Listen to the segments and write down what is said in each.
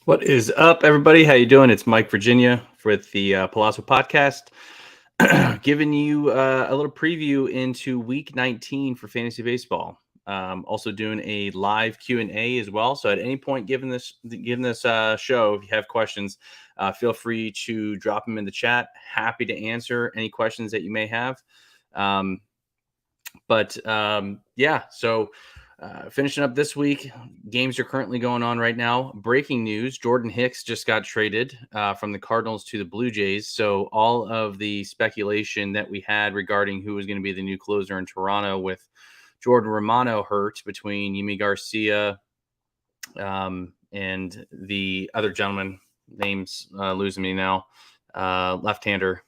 What is up, everybody? How you doing? It's Mike Virginia with the Palazzo Podcast, giving you a little preview into Week 19 for fantasy baseball. Also doing a live Q&A as well. So at any point, given this show, if you have questions, feel free to drop them in the chat. Happy to answer any questions that you may have. Um, yeah, so finishing up this week, games are currently going on right now. Breaking news: Jordan Hicks just got traded from the Cardinals to the Blue Jays. So all of the speculation that we had regarding who was going to be the new closer in Toronto with Jordan Romano hurt between Yimi Garcia and the other gentleman, names losing me now, left-hander.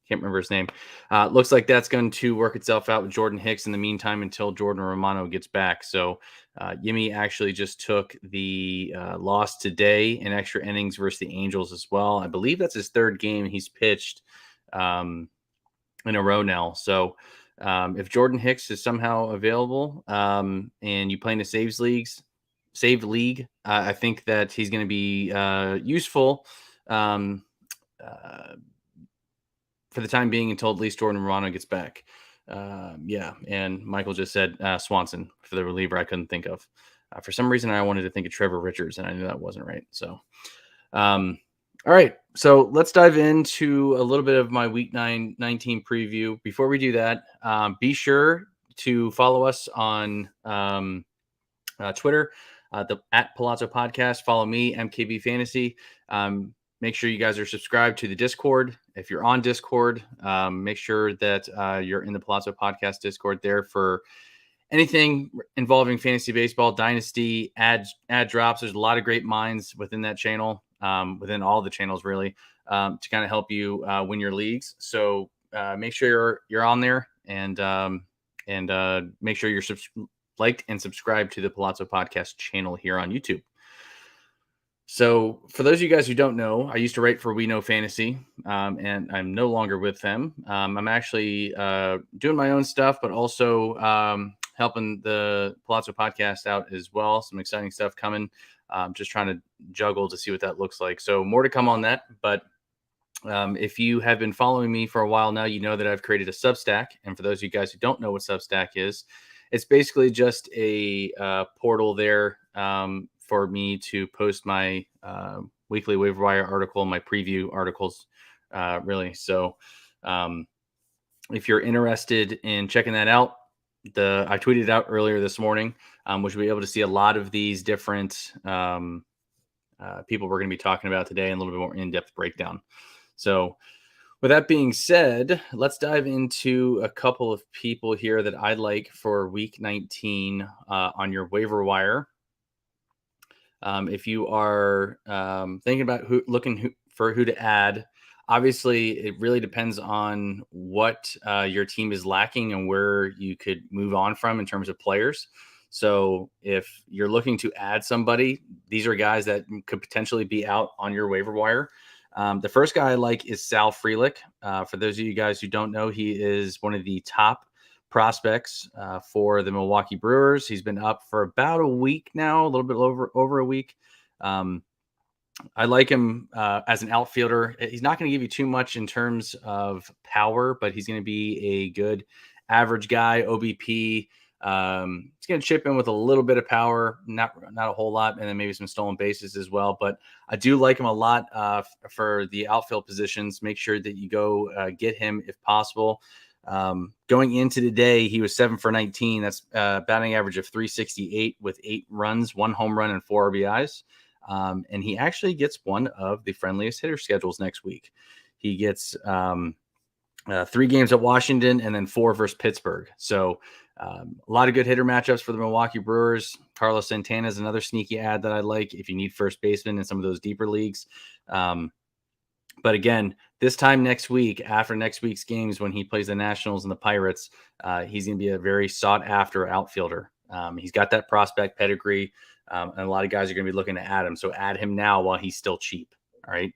Can't remember his name. Looks like that's going to work itself out with Jordan Hicks in the meantime until Jordan Romano gets back. So Yimi actually just took the loss today in extra innings versus the Angels as well. I believe that's his third game he's pitched in a row now. So if Jordan Hicks is somehow available and you play in the saved league, I think that he's going to be useful. For the time being until at least Jordan Romano gets back. And Michael just said Swanson for the reliever I couldn't think of. For some reason, I wanted to think of Trevor Richards, and I knew that wasn't right. So, all right. So let's dive into a little bit of my Week 19 preview. Before we do that, be sure to follow us on Twitter, at Palazzo Podcast. Follow me, MKB Fantasy. Make sure you guys are subscribed to the Discord. If you're on Discord, make sure that you're in the Palazzo Podcast Discord there for anything involving fantasy baseball, dynasty, ad drops. There's a lot of great minds within that channel, within all the channels really, to kind of help you win your leagues. So make sure you're on there and make sure you're liked and subscribed to the Palazzo Podcast channel here on YouTube. So for those of you guys who don't know, I used to write for We Know Fantasy, and I'm no longer with them. I'm actually doing my own stuff, but also helping the Palazzo Podcast out as well. Some exciting stuff coming. Just trying to juggle to see what that looks like. So more to come on that. But if you have been following me for a while now, you know that I've created a Substack. And for those of you guys who don't know what Substack is, it's basically just a portal there for me to post my weekly waiver wire article, my preview articles, really. So if you're interested in checking that out, I tweeted it out earlier this morning, which you'll be able to see a lot of these different people we're going to be talking about today and a little bit more in-depth breakdown. So with that being said, let's dive into a couple of people here that I like for Week 19 on your waiver wire. If you are thinking about looking for who to add, obviously it really depends on what your team is lacking and where you could move on from in terms of players. So if you're looking to add somebody, these are guys that could potentially be out on your waiver wire. The first guy I like is Sal Frelick. For those of you guys who don't know, he is one of the top prospects for the Milwaukee Brewers. He's been up for about a week now, a little bit over a week. I like him as an outfielder. He's not going to give you too much in terms of power, but he's going to be a good average guy, OBP. He's going to chip in with a little bit of power, not a whole lot, and then maybe some stolen bases as well. But I do like him a lot for the outfield positions. Make sure that you go get him if possible. Going into today, he was 7 for 19. That's batting average of 368 with 8 runs, 1 home run, and 4 RBIs. And he actually gets one of the friendliest hitter schedules next week. He gets 3 games at Washington and then 4 versus Pittsburgh. So a lot of good hitter matchups for the Milwaukee Brewers. Carlos Santana is another sneaky ad that I like if you need first baseman in some of those deeper leagues. But again, this time next week, after next week's games, when he plays the Nationals and the Pirates, he's going to be a very sought-after outfielder. He's got that prospect pedigree, and a lot of guys are going to be looking to add him. So add him now while he's still cheap. All right.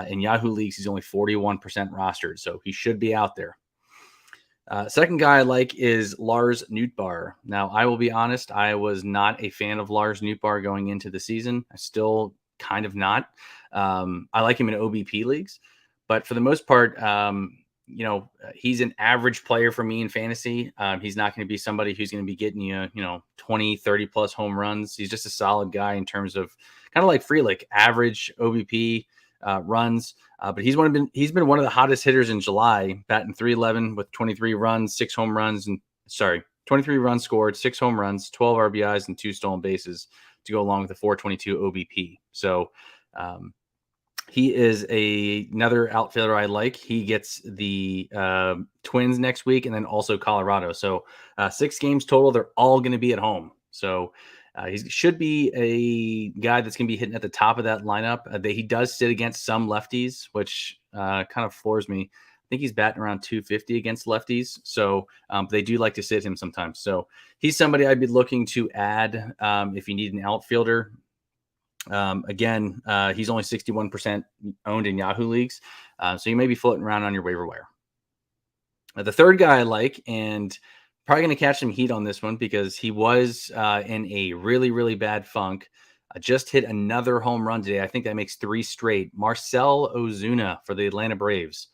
In Yahoo leagues, he's only 41% rostered, so he should be out there. Second guy I like is Lars Nootbaar. Now, I will be honest, I was not a fan of Lars Nootbaar going into the season. I still kind of not. I like him in OBP leagues, but for the most part, he's an average player for me in fantasy. He's not going to be somebody who's going to be getting you, 20, 30 plus home runs. He's just a solid guy in terms of kind of like Frelick, average OBP runs. But he's been one of the hottest hitters in July, batting 311 with 23 runs, 23 runs scored, 6 home runs, 12 RBIs, and 2 stolen bases to go along with the 422 OBP. So he is another outfielder I like. He gets the Twins next week and then also Colorado. So 6 games total. They're all going to be at home. So he should be a guy that's going to be hitting at the top of that lineup. He does sit against some lefties, which kind of floors me. I think he's batting around 250 against lefties. So they do like to sit him sometimes. So he's somebody I'd be looking to add if you need an outfielder. Again, he's only 61% owned in Yahoo leagues. So you may be floating around on your waiver wire. The third guy I like, and probably going to catch some heat on this one because he was in a really, really bad funk. Just hit another home run today. I think that makes 3 straight. Marcell Ozuna for the Atlanta Braves.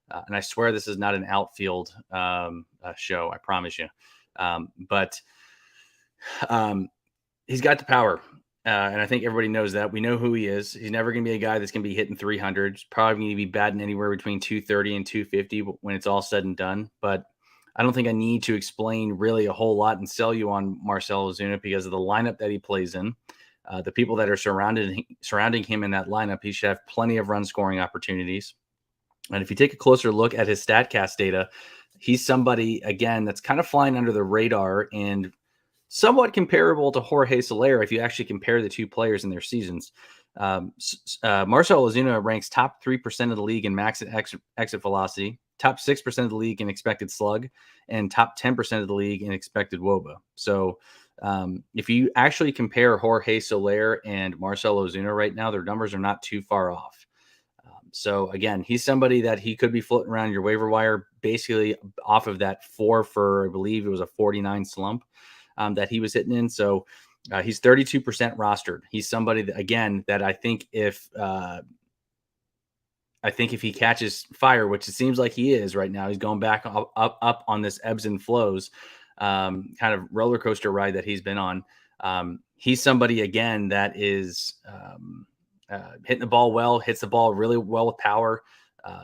And I swear this is not an outfield show. I promise you. But he's got the power. And I think everybody knows that. We know who he is. He's never going to be a guy that's going to be hitting 300. He's probably going to be batting anywhere between 230 and 250 when it's all said and done. But I don't think I need to explain really a whole lot and sell you on Marcell Ozuna because of the lineup that he plays in. The people that are surrounding him in that lineup, he should have plenty of run scoring opportunities. And if you take a closer look at his StatCast data, he's somebody, again, that's kind of flying under the radar and somewhat comparable to Jorge Soler if you actually compare the two players in their seasons. Marcell Ozuna ranks top 3% of the league in max exit velocity, top 6% of the league in expected slug, and top 10% of the league in expected WOBA. So if you actually compare Jorge Soler and Marcell Ozuna right now, their numbers are not too far off. So again, he's somebody that he could be floating around your waiver wire, basically off of that 4 for, I believe it was a 49 slump that he was hitting in. So he's 32% rostered. He's somebody that, again, that I think if he catches fire, which it seems like he is right now, he's going back up on this ebbs and flows kind of roller coaster ride that he's been on. He's somebody, again, that is hitting the ball well, hits the ball really well with power.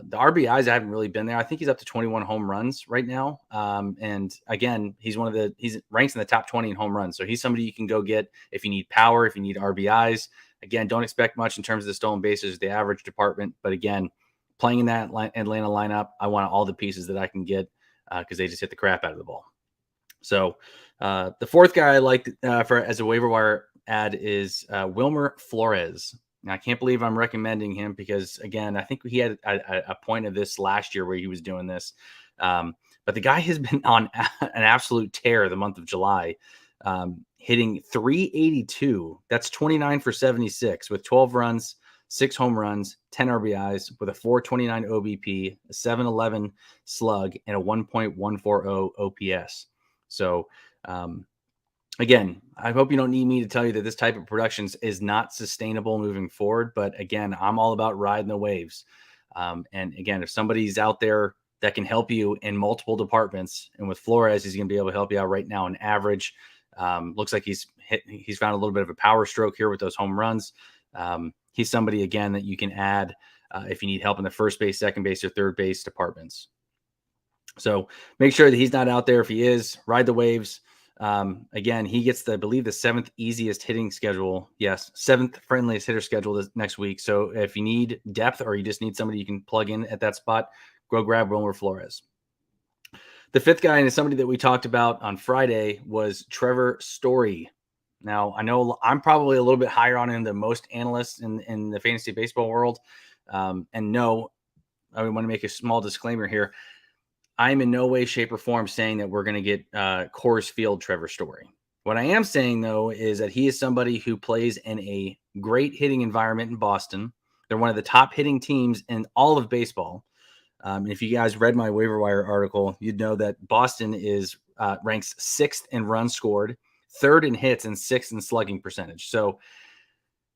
The RBIs haven't really been there. I think he's up to 21 home runs right now. And again, he's ranks in the top 20 in home runs. So he's somebody you can go get if you need power, if you need RBIs. Again, don't expect much in terms of the stolen bases, the average department. But again, playing in that Atlanta lineup, I want all the pieces that I can get because they just hit the crap out of the ball. So the fourth guy I like as a waiver wire ad is Wilmer Flores. Now, I can't believe I'm recommending him because, again, I think he had a point of this last year where he was doing this. But the guy has been on an absolute tear the month of July, hitting 382. That's 29 for 76 with 12 runs, 6 home runs, 10 RBIs with a 429 OBP, a 711 slug, and a 1.140 OPS. So, again, I hope you don't need me to tell you that this type of production is not sustainable moving forward. But again, I'm all about riding the waves. And again, if somebody's out there that can help you in multiple departments, and with Flores, he's going to be able to help you out right now on average. Looks like he's found a little bit of a power stroke here with those home runs. He's somebody, again, that you can add if you need help in the first base, second base, or third base departments. So make sure that he's not out there. If he is, ride the waves. Again, he gets I believe the 7th easiest hitting schedule. Yes, 7th friendliest hitter schedule this next week. So if you need depth or you just need somebody you can plug in at that spot, go grab Wilmer Flores. The fifth guy, and somebody that we talked about on Friday, was Trevor Story. Now, I know I'm probably a little bit higher on him than most analysts in the fantasy baseball world. And no, I want to make a small disclaimer here. I'm in no way, shape, or form saying that we're going to get Coors Field Trevor Story. What I am saying, though, is that he is somebody who plays in a great hitting environment in Boston. They're one of the top hitting teams in all of baseball. And if you guys read my waiver wire article, you'd know that Boston is ranks 6th in runs scored, 3rd in hits, and 6th in slugging percentage. So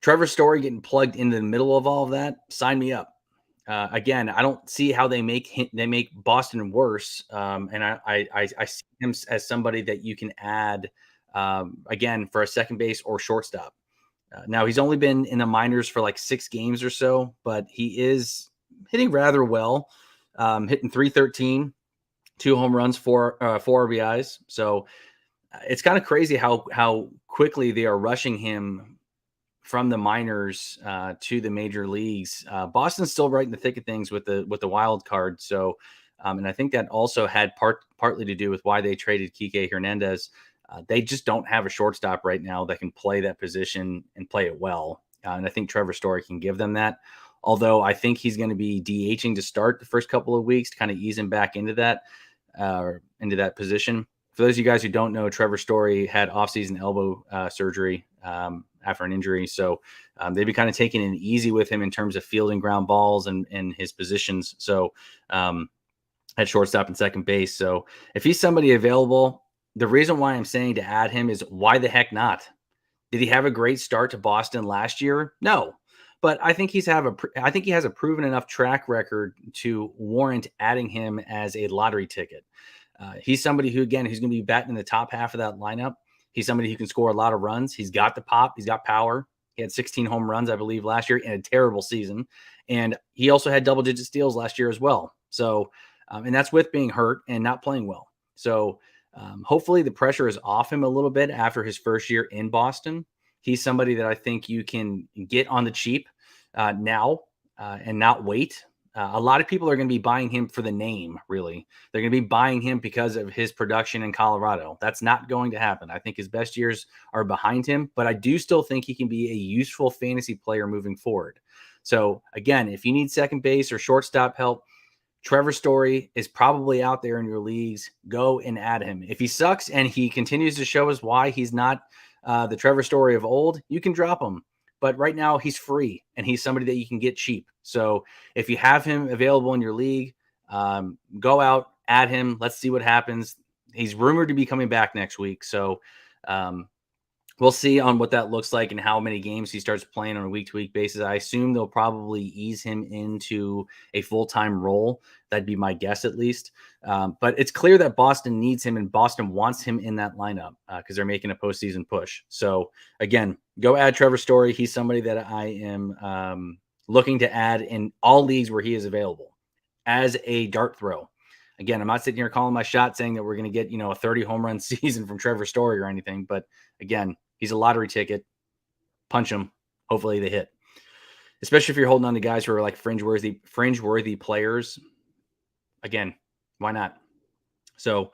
Trevor Story getting plugged into the middle of all of that, sign me up. Again, I don't see how they make Boston worse, and I see him as somebody that you can add again for a second base or shortstop. Now he's only been in the minors for like 6 games or so, but he is hitting rather well, hitting 313, 2 home runs, 4 RBIs. So it's kind of crazy how quickly they are rushing him from the minors to the major leagues. Boston's still right in the thick of things with the wild card. So, and I think that also had partly to do with why they traded Kike Hernandez. They just don't have a shortstop right now that can play that position and play it well. And I think Trevor Story can give them that. Although I think he's going to be DHing to start the first couple of weeks to kind of ease him back into that position. For those of you guys who don't know, Trevor Story had offseason elbow surgery after an injury. So they've been kind of taking it easy with him in terms of fielding ground balls and his positions. So at shortstop and second base. So if he's somebody available, the reason why I'm saying to add him is why the heck not? Did he have a great start to Boston last year? No. But I think he has a proven enough track record to warrant adding him as a lottery ticket. He's somebody who's going to be batting in the top half of that lineup. He's somebody who can score a lot of runs. He's got the pop. He's got power. He had 16 home runs, I believe, last year in a terrible season. And he also had double-digit steals last year as well. So, and that's with being hurt and not playing well. So hopefully the pressure is off him a little bit after his first year in Boston. He's somebody that I think you can get on the cheap now and not wait. A lot of people are going to be buying him for the name, really. They're going to be buying him because of his production in Colorado. That's not going to happen. I think his best years are behind him, but I do still think he can be a useful fantasy player moving forward. So, again, if you need second base or shortstop help, Trevor Story is probably out there in your leagues. Go and add him. If he sucks and he continues to show us why he's not the Trevor Story of old, you can drop him. But right now he's free and he's somebody that you can get cheap. So if you have him available in your league, go out, add him. Let's see what happens. He's rumored to be coming back next week. So we'll see on what that looks like and how many games he starts playing on a week-to-week basis. I assume they'll probably ease him into a full-time role. That'd be my guess, at least. But it's clear that Boston needs him and Boston wants him in that lineup because they're making a postseason push. So, again, go add Trevor Story. He's somebody that I am looking to add in all leagues where he is available as a dart throw. Again, I'm not sitting here calling my shot saying that we're going to get, a 30 home run season from Trevor Story or anything. But, again, he's a lottery ticket. Punch him. Hopefully they hit. Especially if you're holding on to guys who are like fringe-worthy players. Again, why not? So,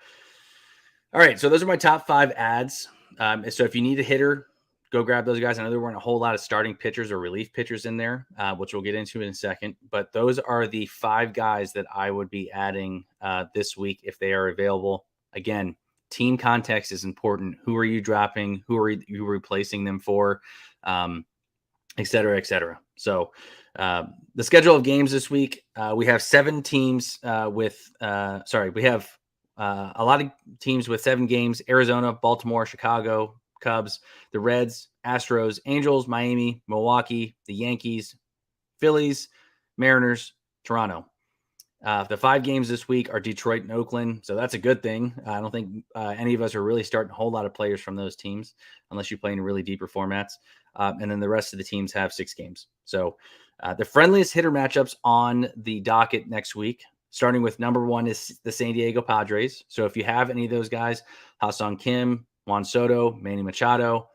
all right. So those are my top 5 ads. So if you need a hitter, go grab those guys. I know there weren't a whole lot of starting pitchers or relief pitchers in there, which we'll get into in a second. But those are the 5 guys that I would be adding this week if they are available. Again, team context is important. Who are you dropping? Who are you replacing them for? Et cetera, et cetera. So the schedule of games this week, we have 7 teams we have a lot of teams with 7 games: Arizona, Baltimore, Chicago, Cubs, the Reds, Astros, Angels, Miami, Milwaukee, the Yankees, Phillies, Mariners, Toronto. The 5 games this week are Detroit and Oakland, so that's a good thing. I don't think any of us are really starting a whole lot of players from those teams unless you play in really deeper formats. And then the rest of the teams have 6 games. So the friendliest hitter matchups on the docket next week, starting with number 1 is the San Diego Padres. So if you have any of those guys, Ha-Seong Kim, Juan Soto, Manny Machado,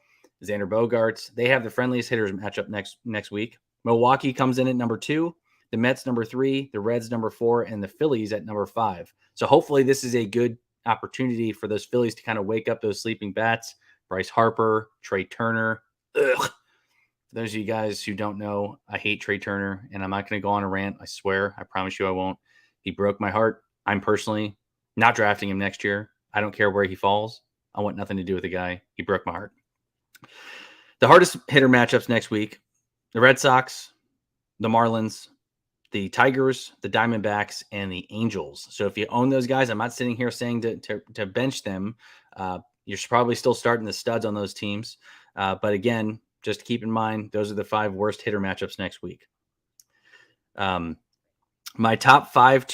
Xander Bogaerts, they have the friendliest hitters matchup next week. Milwaukee comes in at number 2. The Mets number 3, the Reds number 4, and the Phillies at number 5. So hopefully this is a good opportunity for those Phillies to kind of wake up those sleeping bats. Bryce Harper, Trey Turner. Ugh. For those of you guys who don't know, I hate Trey Turner, and I'm not going to go on a rant. I swear. I promise you I won't. He broke my heart. I'm personally not drafting him next year. I don't care where he falls. I want nothing to do with the guy. He broke my heart. The hardest hitter matchups next week, the Red Sox, the Marlins, the Tigers, the Diamondbacks, and the Angels. So if you own those guys, I'm not sitting here saying to bench them. You're probably still starting the studs on those teams. But again, just keep in mind, those are the 5 worst hitter matchups next week. My top 5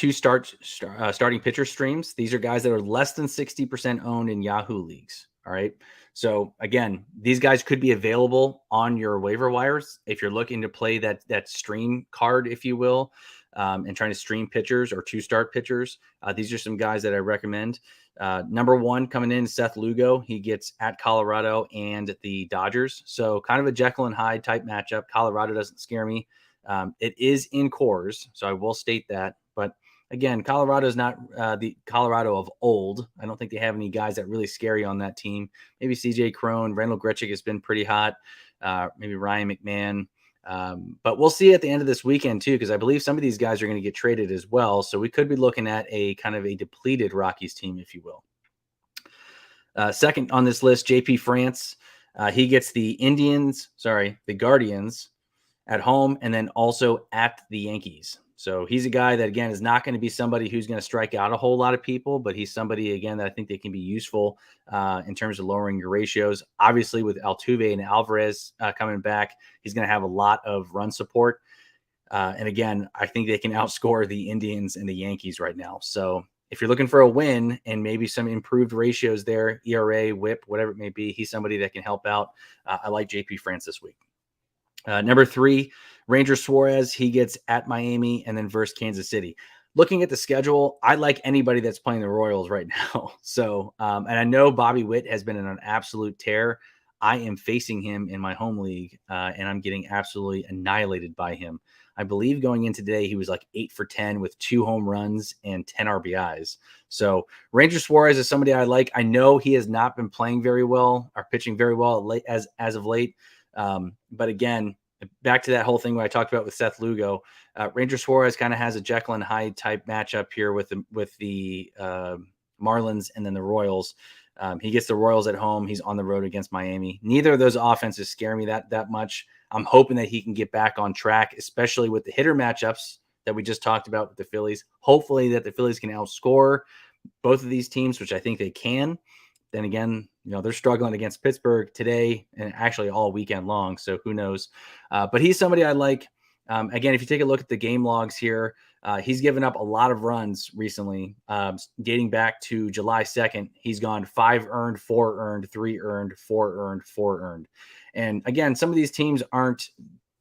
starting pitcher streams. These are guys that are less than 60% owned in Yahoo leagues. All right. So again, these guys could be available on your waiver wires if you're looking to play that stream card, if you will, and trying to stream pitchers or 2-start pitchers. These are some guys that I recommend. Number 1 coming in, Seth Lugo. He gets at Colorado and the Dodgers. So kind of a Jekyll and Hyde type matchup. Colorado doesn't scare me. It is in Coors, so I will state that. But again, Colorado is not the Colorado of old. I don't think they have any guys that really scare you on that team. Maybe CJ Cron, Randall Grichuk has been pretty hot. Maybe Ryan McMahon. But we'll see at the end of this weekend too, because I believe some of these guys are going to get traded as well. So we could be looking at a kind of a depleted Rockies team, if you will. Second on this list, JP France. He gets the Guardians at home and then also at the Yankees. So he's a guy that, again, is not going to be somebody who's going to strike out a whole lot of people, but he's somebody, again, that I think they can be useful in terms of lowering your ratios. Obviously, with Altuve and Alvarez coming back, he's going to have a lot of run support. And again, I think they can outscore the Indians and the Yankees right now. So if you're looking for a win and maybe some improved ratios there, ERA, WHIP, whatever it may be, he's somebody that can help out. I like JP France this week. Number 3, Ranger Suarez. He gets at Miami and then versus Kansas City. Looking at the schedule, I like anybody that's playing the Royals right now. So, and I know Bobby Witt has been in an absolute tear. I am facing him in my home league, and I'm getting absolutely annihilated by him. I believe going in today, he was like 8 for 10 with 2 home runs and 10 RBIs. So Ranger Suarez is somebody I like. I know he has not been playing very well or pitching very well as of late. But again, back to that whole thing where I talked about with Seth Lugo, Ranger Suarez kind of has a Jekyll and Hyde type matchup here with the Marlins and then the Royals. He gets the Royals at home. He's on the road against Miami. Neither of those offenses scare me that much. I'm hoping that he can get back on track, especially with the hitter matchups that we just talked about with the Phillies. Hopefully that the Phillies can outscore both of these teams, which I think they can. Then again, they're struggling against Pittsburgh today and actually all weekend long. So who knows? But he's somebody I like. Again, if you take a look at the game logs here, he's given up a lot of runs recently. Dating back to July 2nd, he's gone 5 earned, 4 earned, 3 earned, 4 earned, 4 earned. And again, some of these teams aren't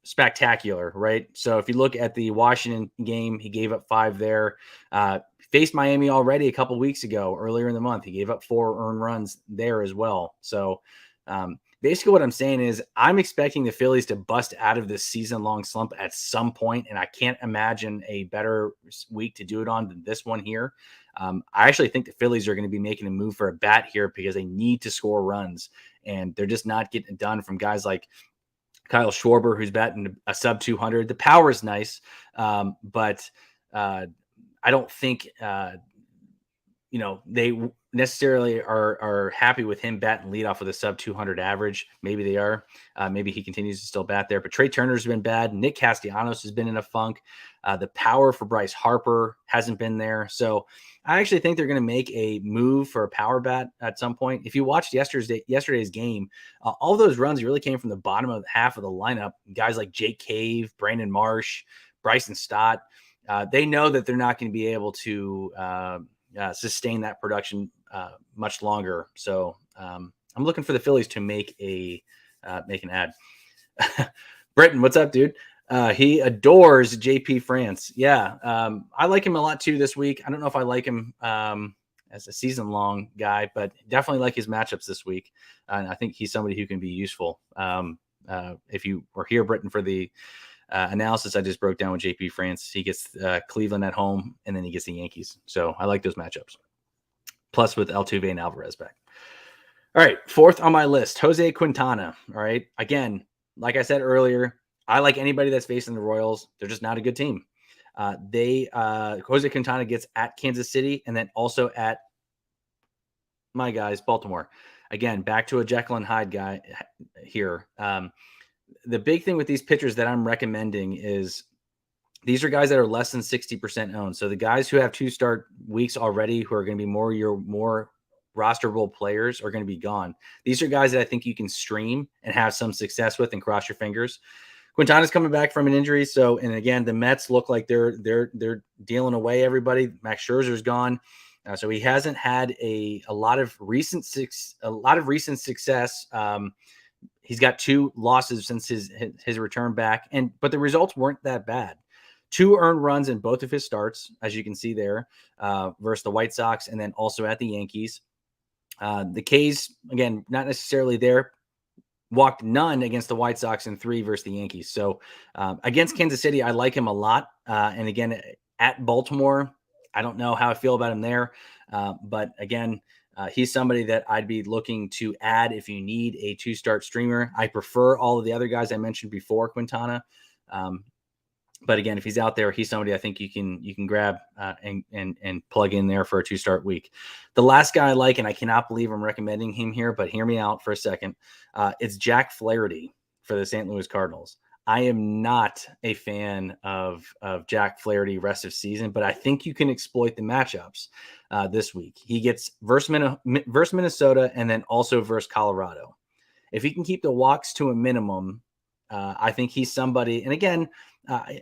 spectacular, right? So if you look at the Washington game, he gave up 5 there. Faced Miami already a couple weeks ago, earlier in the month. He gave up 4 earned runs there as well. So basically what I'm saying is I'm expecting the Phillies to bust out of this season-long slump at some point, and I can't imagine a better week to do it on than this one here. I actually think the Phillies are going to be making a move for a bat here because they need to score runs, and they're just not getting it done from guys like Kyle Schwarber, who's batting a sub 200. The power is nice, but I don't think they necessarily are happy with him batting leadoff with a sub 200 average. Maybe they are. Maybe he continues to still bat there. But Trey Turner's been bad. Nick Castellanos has been in a funk. The power for Bryce Harper hasn't been there. So I actually think they're going to make a move for a power bat at some point. If you watched yesterday's game, all those runs really came from the bottom of half of the lineup. Guys like Jake Cave, Brandon Marsh, Bryson Stott. They know that they're not going to be able to sustain that production much longer. So I'm looking for the Phillies to make an ad. Britton, what's up, dude? He adores JP France. Yeah, I like him a lot too this week. I don't know if I like him as a season-long guy, but definitely like his matchups this week. And I think he's somebody who can be useful. If you were here, Britton, for the analysis I just broke down with JP France, he gets Cleveland at home, and then he gets the Yankees. So I like those matchups. Plus with Altuve and Alvarez back. All right, 4th on my list, Jose Quintana. All right, again, like I said earlier, I like anybody that's facing the Royals. They're just not a good team. Jose Quintana gets at Kansas City and then also at my guys, Baltimore. Again, back to a Jekyll and Hyde guy here. The big thing with these pitchers that I'm recommending is these are guys that are less than 60% owned. So the guys who have 2-start weeks already, who are going to be more rosterable players, are going to be gone. These are guys that I think you can stream and have some success with and cross your fingers. Quintana's coming back from an injury. So, and again, the Mets look like they're dealing away everybody. Max Scherzer's gone. So he hasn't had a lot of recent success. He's got 2 losses since his return back, but the results weren't that bad. 2 earned runs in both of his starts, as you can see there, versus the White Sox and then also at the Yankees. The K's, again, not necessarily there. Walked none against the White Sox and 3 versus the Yankees. So against Kansas City, I like him a lot. And again, at Baltimore, I don't know how I feel about him there. But again, he's somebody that I'd be looking to add if you need a 2-start streamer. I prefer all of the other guys I mentioned before Quintana. But again, if he's out there, he's somebody I think you can grab and plug in there for a 2-start week. The last guy I like, and I cannot believe I'm recommending him here, but hear me out for a second. It's Jack Flaherty for the St. Louis Cardinals. I am not a fan of Jack Flaherty rest of season, but I think you can exploit the matchups this week. He gets versus Minnesota and then also versus Colorado. If he can keep the walks to a minimum, I think he's somebody. And again,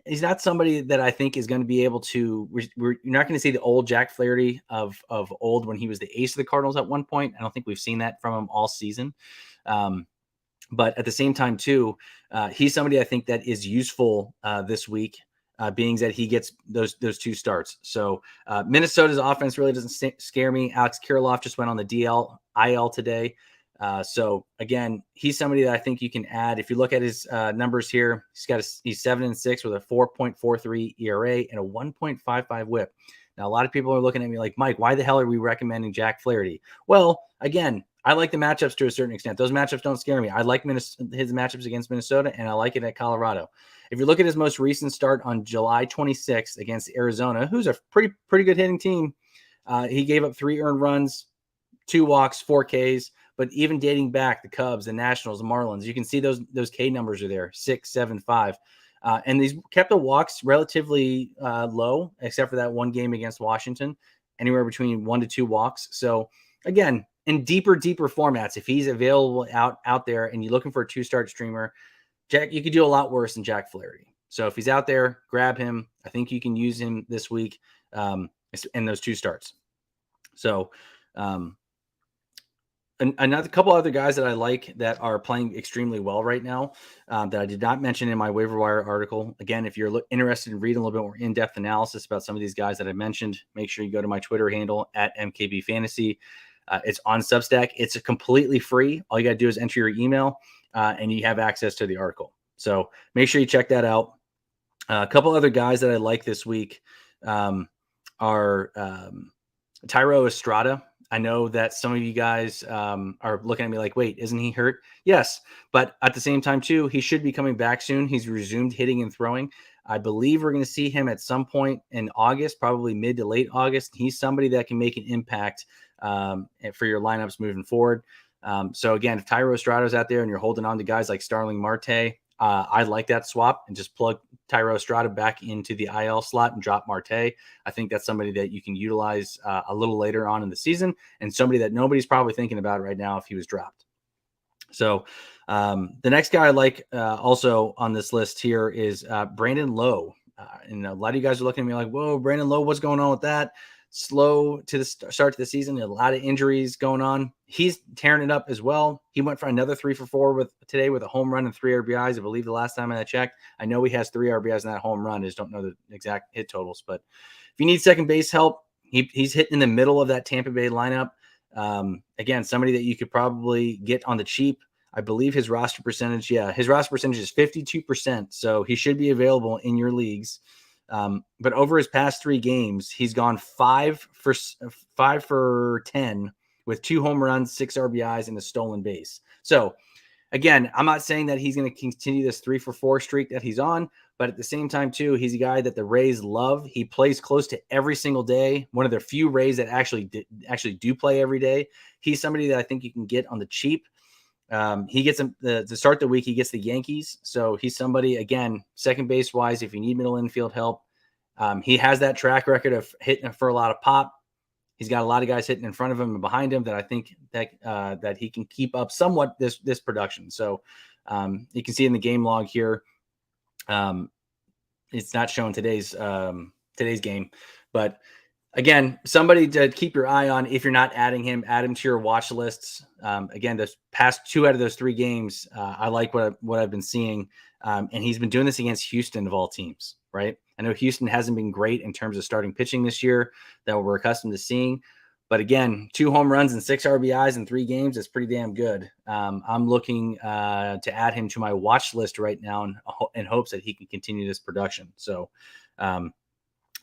he's not somebody that I think is going to be able to. You're not going to see the old Jack Flaherty of old when he was the ace of the Cardinals at one point. I don't think we've seen that from him all season. But at the same time, too, he's somebody I think that is useful this week, being that he gets those 2 starts. So Minnesota's offense really doesn't scare me. Alex Kirilloff just went on the IL today. So again, he's somebody that I think you can add. If you look at his numbers here, he's 7-6 with a 4.43 ERA and a 1.55 WHIP. Now, a lot of people are looking at me like, Mike, why the hell are we recommending Jack Flaherty? Well, again, I like the matchups to a certain extent. Those matchups don't scare me. I like his matchups against Minnesota, and I like it at Colorado. If you look at his most recent start on July 26th against Arizona, who's a pretty good hitting team, he gave up 3 earned runs, 2 walks, 4 Ks. But even dating back, the Cubs, the Nationals, the Marlins, you can see those K numbers are there, 6, 7, 5. And these kept the walks relatively low, except for that one game against Washington, anywhere between 1 to 2 walks. So again, in deeper formats, if he's available out there and you're looking for a 2-start streamer, Jack, you could do a lot worse than Jack Flaherty. So if he's out there, grab him. I think you can use him this week in those 2 starts. So another couple other guys that I like that are playing extremely well right now that I did not mention in my waiver wire article. Again, if you're interested in reading a little bit more in-depth analysis about some of these guys that I mentioned, make sure you go to my Twitter handle at MKB Fantasy. It's on Substack. It's completely free. All you got to do is enter your email and you have access to the article. So make sure you check that out. A couple other guys that I like this week are Thairo Estrada. I know that some of you guys are looking at me like, wait, isn't he hurt? Yes, but at the same time, too, he should be coming back soon. He's resumed hitting and throwing. I believe we're going to see him at some point in August, probably mid to late August. He's somebody that can make an impact for your lineups moving forward. So, again, if Thairo Estrada's out there and you're holding on to guys like Starling Marte, I like that swap and just plug Thairo Estrada back into the IL slot and drop Marte. I think that's somebody that you can utilize a little later on in the season and somebody that nobody's probably thinking about right now if he was dropped. So the next guy I like also on this list here is Brandon Lowe. And a lot of you guys are looking at me like, whoa, Brandon Lowe, what's going on with that? Slow to the start to the season, a lot of injuries going on. He's tearing it up as well. He went for another 3 for 4 today with a home run and 3 RBIs. I believe the last time I checked, I know he has 3 RBIs in that home run. I just don't know the exact hit totals. But if you need second base help, he's hitting in the middle of that Tampa Bay lineup. Again, somebody that you could probably get on the cheap. I believe his roster percentage, his roster percentage is 52%. So he should be available in your leagues. But over his past 3 games, he's gone 5 for 10 with 2 home runs, 6 RBIs, and a stolen base. So again, I'm not saying that he's going to continue this 3 for 4 streak that he's on, but at the same time too, he's a guy that the Rays love. He plays close to every single day. One of the few Rays that actually do play every day. He's somebody that I think you can get on the cheap. He gets him to start the week. He gets the Yankees. So he's somebody, again, second base wise, if you need middle infield help, he has that track record of hitting for a lot of pop. He's got a lot of guys hitting in front of him and behind him that I think that he can keep up somewhat this production. So you can see in the game log here, it's not showing today's game, but again, somebody to keep your eye on. If you're not adding him, add him to your watch lists. Again, the past 2 out of those 3 games, I like what I've been seeing, and he's been doing this against Houston of all teams, right? I know Houston hasn't been great in terms of starting pitching this year that we're accustomed to seeing, but again, 2 home runs and 6 RBIs in 3 games is pretty damn good. I'm looking to add him to my watch list right now in hopes that he can continue this production. So.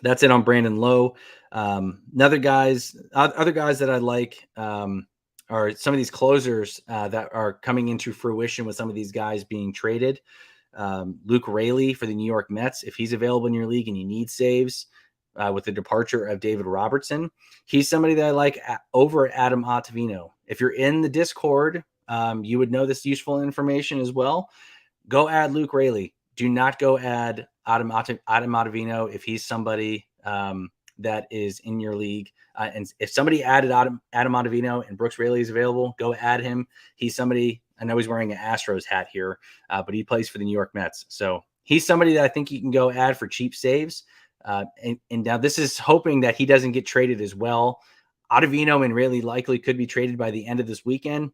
That's it on Brandon Lowe. Other guys that I like are some of these closers that are coming into fruition with some of these guys being traded. Luke Raley for the New York Mets, if he's available in your league and you need saves with the departure of David Robertson, he's somebody that I like over Adam Ottavino. If you're in the Discord, you would know this useful information as well. Go add Luke Raley. Do not go add Adam Ottavino if he's somebody that is in your league. And if somebody added Adam Ottavino and Brooks Raley is available, go add him. He's somebody, I know he's wearing an Astros hat here, but he plays for the New York Mets. So he's somebody that I think you can go add for cheap saves. And now this is hoping that he doesn't get traded as well. Ottavino and Raley likely could be traded by the end of this weekend.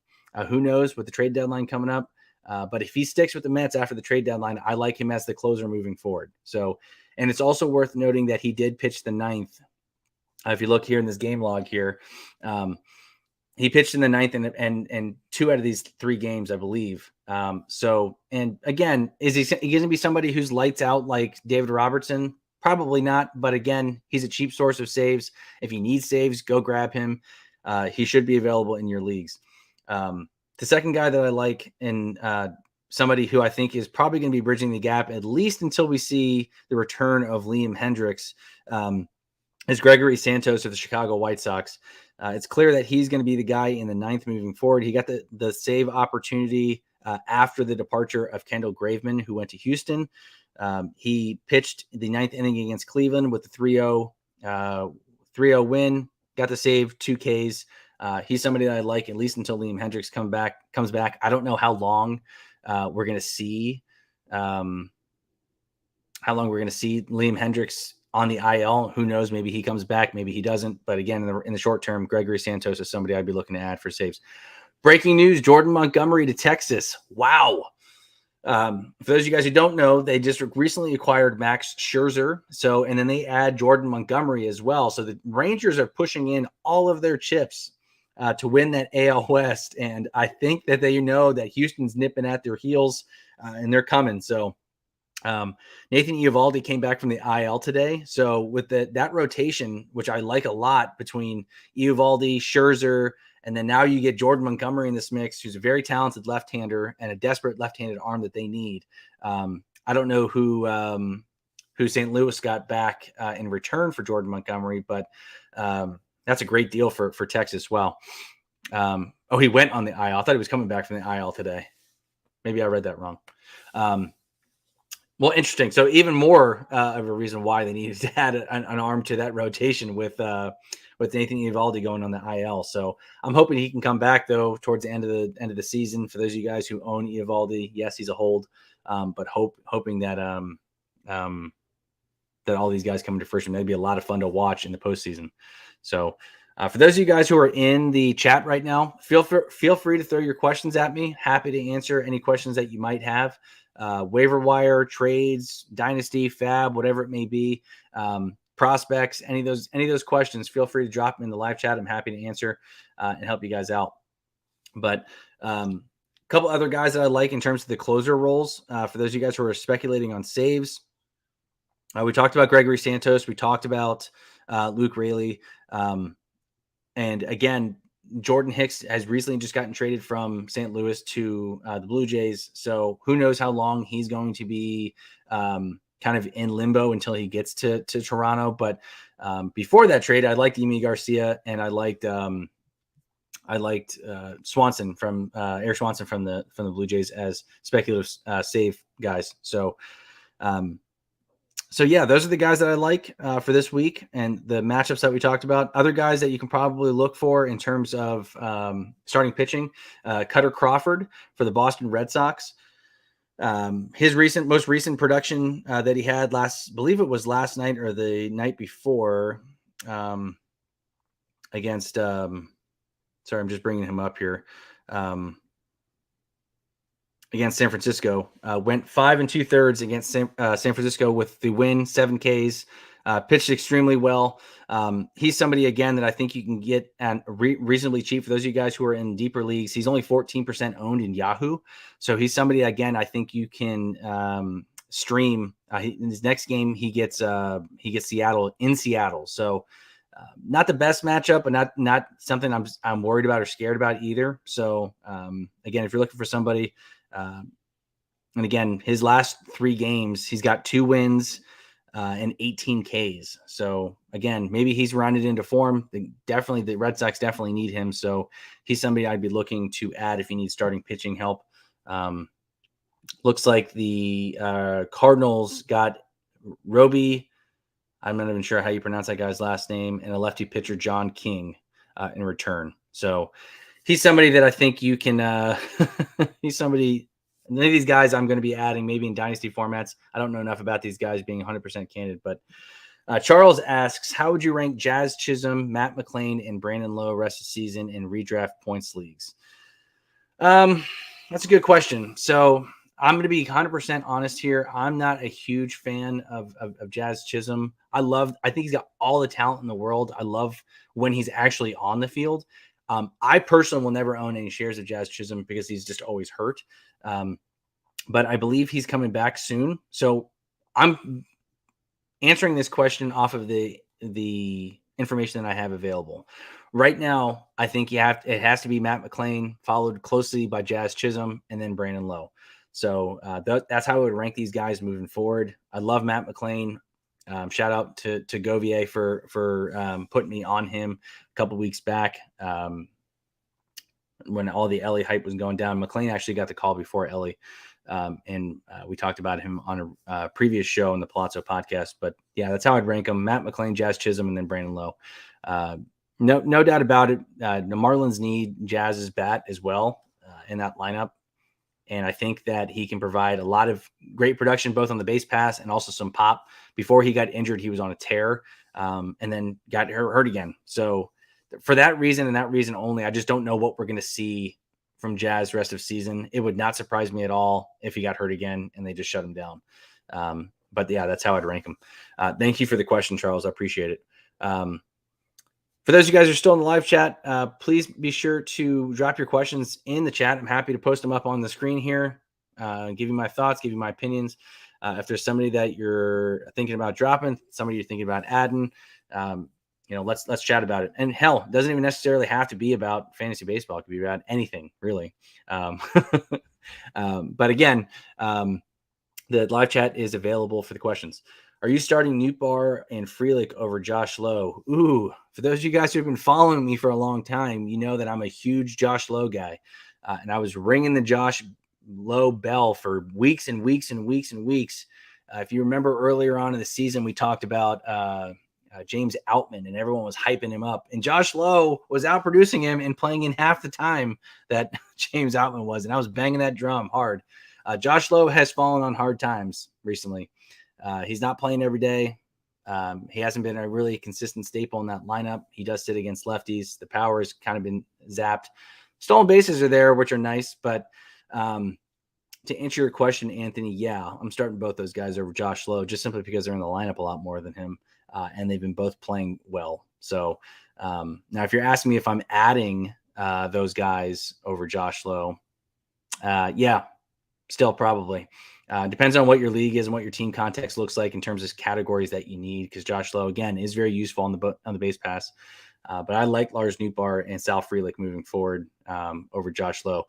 Who knows with the trade deadline coming up. But if he sticks with the Mets after the trade deadline, I like him as the closer moving forward. So, and it's also worth noting that he did pitch the 9th. If you look here in this game log here, he pitched in the 9th and 2 out of these 3 games, I believe. So, and again, is he going to be somebody who's lights out like David Robertson? Probably not. But again, he's a cheap source of saves. If you need saves, go grab him. He should be available in your leagues. The second guy that I like and somebody who I think is probably going to be bridging the gap, at least until we see the return of Liam Hendriks, is Gregory Santos of the Chicago White Sox. It's clear that he's going to be the guy in the 9th moving forward. He got the save opportunity after the departure of Kendall Graveman, who went to Houston. He pitched the 9th inning against Cleveland with the 3-0 win, got the save, 2 Ks. He's somebody that I like at least until Liam Hendriks comes back. I don't know how long we're going to see Liam Hendriks on the IL. Who knows? Maybe he comes back, maybe he doesn't. But again, in the short term, Gregory Santos is somebody I'd be looking to add for saves. Breaking news: Jordan Montgomery to Texas. Wow. For those of you guys who don't know, they just recently acquired Max Scherzer. And then they add Jordan Montgomery as well. So the Rangers are pushing in all of their chips to win that AL West. And I think that they know that Houston's nipping at their heels and they're coming. So Nathan Eovaldi came back from the IL today. So with that rotation, which I like a lot between Eovaldi, Scherzer, and then now you get Jordan Montgomery in this mix, who's a very talented left-hander and a desperate left-handed arm that they need. I don't know who St. Louis got back in return for Jordan Montgomery, but that's a great deal for Texas. Well, he went on the IL. I thought he was coming back from the IL today. Maybe I read that wrong. Well, interesting. So even more of a reason why they needed to add an arm to that rotation with Nathan Eovaldi going on the IL. So I'm hoping he can come back though towards the end of the season. For those of you guys who own Eovaldi, yes, he's a hold, but hoping that that all these guys come to fruition. That'd be a lot of fun to watch in the postseason. So for those of you guys who are in the chat right now, feel free to throw your questions at me. Happy to answer any questions that you might have. Waiver wire, trades, dynasty, fab, whatever it may be, prospects, any of those questions, feel free to drop them in the live chat. I'm happy to answer and help you guys out. But a couple other guys that I like in terms of the closer roles, for those of you guys who are speculating on saves, we talked about Gregory Santos. We talked about Luke Raley. And again, Jordan Hicks has recently just gotten traded from St. Louis to the Blue Jays. So who knows how long he's going to be kind of in limbo until he gets to Toronto. But before that trade, I liked Yimi Garcia and I liked I liked Swanson from Eric Swanson from the Blue Jays as speculative save guys. Um, so yeah, those are the guys that I like for this week and the matchups that we talked about. Other guys that you can probably look for in terms of starting pitching, Cutter Crawford for the Boston Red Sox. His most recent production that he had believe it was last night or the night before against. Sorry, I'm just bringing him up here. Against San Francisco, went 5 2/3 against San Francisco with the win, 7 Ks. Pitched extremely well. He's somebody again that I think you can get at reasonably cheap for those of you guys who are in deeper leagues. He's only 14% owned in Yahoo, so he's somebody again I think you can stream. In his next game, he gets Seattle in Seattle, so not the best matchup, but not something I'm worried about or scared about either. So again, if you're looking for somebody. And again, his last 3 games, he's got 2 wins and 18 Ks. So again, maybe he's rounded into form. The Red Sox definitely need him. So he's somebody I'd be looking to add if you need starting pitching help. Looks like the Cardinals got Roby. I'm not even sure how you pronounce that guy's last name, and a lefty pitcher, John King, in return. So he's somebody that I think you can he's somebody. None of these guys I'm going to be adding maybe in dynasty formats. I don't know enough about these guys being 100% candid, but Charles asks, how would you rank Jazz Chisholm, Matt McLain, and Brandon Lowe rest of the season in redraft points leagues? That's a good question. So I'm going to be 100% honest here. I'm not a huge fan of Jazz Chisholm. I think he's got all the talent in the world. I love when he's actually on the field. I personally will never own any shares of Jazz Chisholm because he's just always hurt. But I believe he's coming back soon. So I'm answering this question off of the information that I have available. Right now, I think it has to be Matt McLain, followed closely by Jazz Chisholm, and then Brandon Lowe. So that's how I would rank these guys moving forward. I love Matt McLain. Shout out to Govier for putting me on him a couple weeks back when all the Ellie hype was going down. McLain actually got the call before Ellie, and we talked about him on a previous show in the Palazzo podcast. But yeah, that's how I'd rank them: Matt McLain, Jazz Chisholm, and then Brandon Lowe. No doubt about it. The Marlins need Jazz's bat as well in that lineup. And I think that he can provide a lot of great production, both on the base pass and also some pop. Before he got injured, he was on a tear and then got hurt again. So for that reason and that reason only, I just don't know what we're going to see from Jazz rest of season. It would not surprise me at all if he got hurt again and they just shut him down. But yeah, that's how I'd rank him. Thank you for the question, Charles. I appreciate it. For those of you guys who are still in the live chat, please be sure to drop your questions in the chat. I'm happy to post them up on the screen here, give you my thoughts, give you my opinions. If there's somebody that you're thinking about dropping, somebody you're thinking about adding, let's chat about it. And hell, it doesn't even necessarily have to be about fantasy baseball. It could be about anything, really. But again, the live chat is available for the questions. Are you starting Nootbaar and Frelick over Josh Lowe? Ooh, for those of you guys who have been following me for a long time, you know that I'm a huge Josh Lowe guy. And I was ringing the Josh Lowe bell for weeks and weeks and weeks and weeks. If you remember earlier on in the season, we talked about James Outman and everyone was hyping him up. And Josh Lowe was outproducing him and playing in half the time that James Outman was. And I was banging that drum hard. Josh Lowe has fallen on hard times recently. He's not playing every day. He hasn't been a really consistent staple in that lineup. He does sit against lefties. The power has kind of been zapped. Stolen bases are there, which are nice. But to answer your question, Anthony, yeah, I'm starting both those guys over Josh Lowe just simply because they're in the lineup a lot more than him. And they've been both playing well. So now if you're asking me if I'm adding those guys over Josh Lowe, yeah, still probably. Depends on what your league is and what your team context looks like in terms of categories that you need. Because Josh Lowe, again, is very useful on the base pass. But I like Lars Nootbaar and Sal Frelick moving forward over Josh Lowe.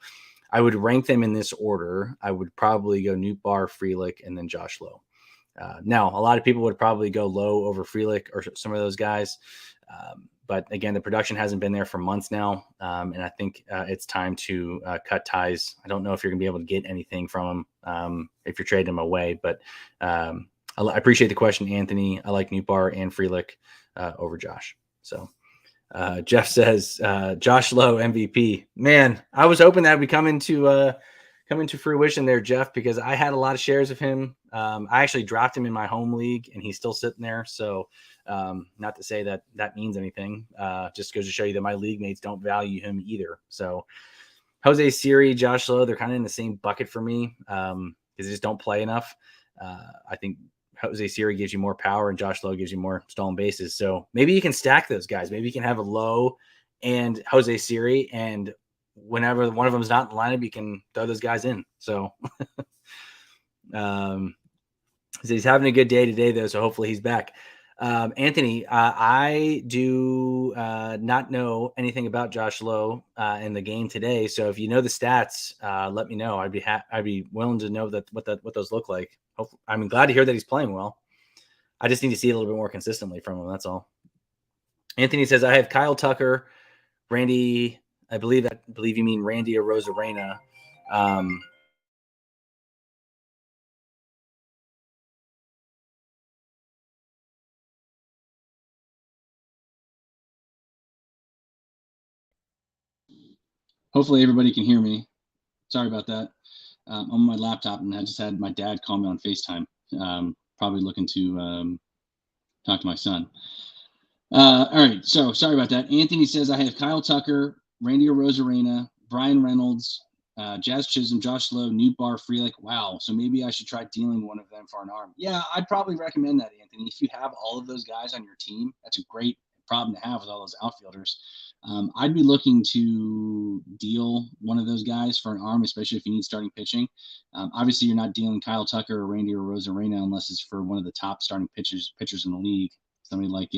I would rank them in this order. I would probably go Nootbaar, Frelick, and then Josh Lowe. Now, a lot of people would probably go Lowe over Frelick or some of those guys. But again, the production hasn't been there for months now, and I think it's time to cut ties. I don't know if you're going to be able to get anything from him if you're trading him away, but I appreciate the question, Anthony. I like Newbar and Frelick over Josh. So Jeff says Josh Lowe MVP. Man, I was hoping that would come into fruition there, Jeff, because I had a lot of shares of him. I actually dropped him in my home league, and he's still sitting there. So not to say that means anything. Just goes to show you that my league mates don't value him either. So Jose Siri, Josh Lowe, they're kind of in the same bucket for me because they just don't play enough. I think Jose Siri gives you more power and Josh Lowe gives you more stolen bases. So maybe you can stack those guys. Maybe you can have a Lowe and Jose Siri, and whenever one of them's not in the lineup, you can throw those guys in. So he's having a good day today, though, so hopefully he's back. Anthony, I do not know anything about Josh Lowe in the game today. So if you know the stats, let me know. I'd be willing to know what those look like. I'm glad to hear that he's playing well. I just need to see it a little bit more consistently from him. That's all. Anthony says, I have Kyle Tucker, Randy. I believe you mean Randy Arozarena. Hopefully everybody can hear me. Sorry about that. I'm on my laptop, and I just had my dad call me on FaceTime, probably looking to talk to my son. All right, so sorry about that. Anthony says, I have Kyle Tucker, Randy Arozarena, Brian Reynolds, Jazz Chisholm, Josh Lowe, Newbar, Frelick. Wow, so maybe I should try dealing one of them for an arm. Yeah, I'd probably recommend that, Anthony. If you have all of those guys on your team, that's a great problem to have with all those outfielders. I'd be looking to deal one of those guys for an arm, especially if you need starting pitching. Obviously, you're not dealing Kyle Tucker or Randy Arozarena unless it's for one of the top starting pitchers in the league. Somebody like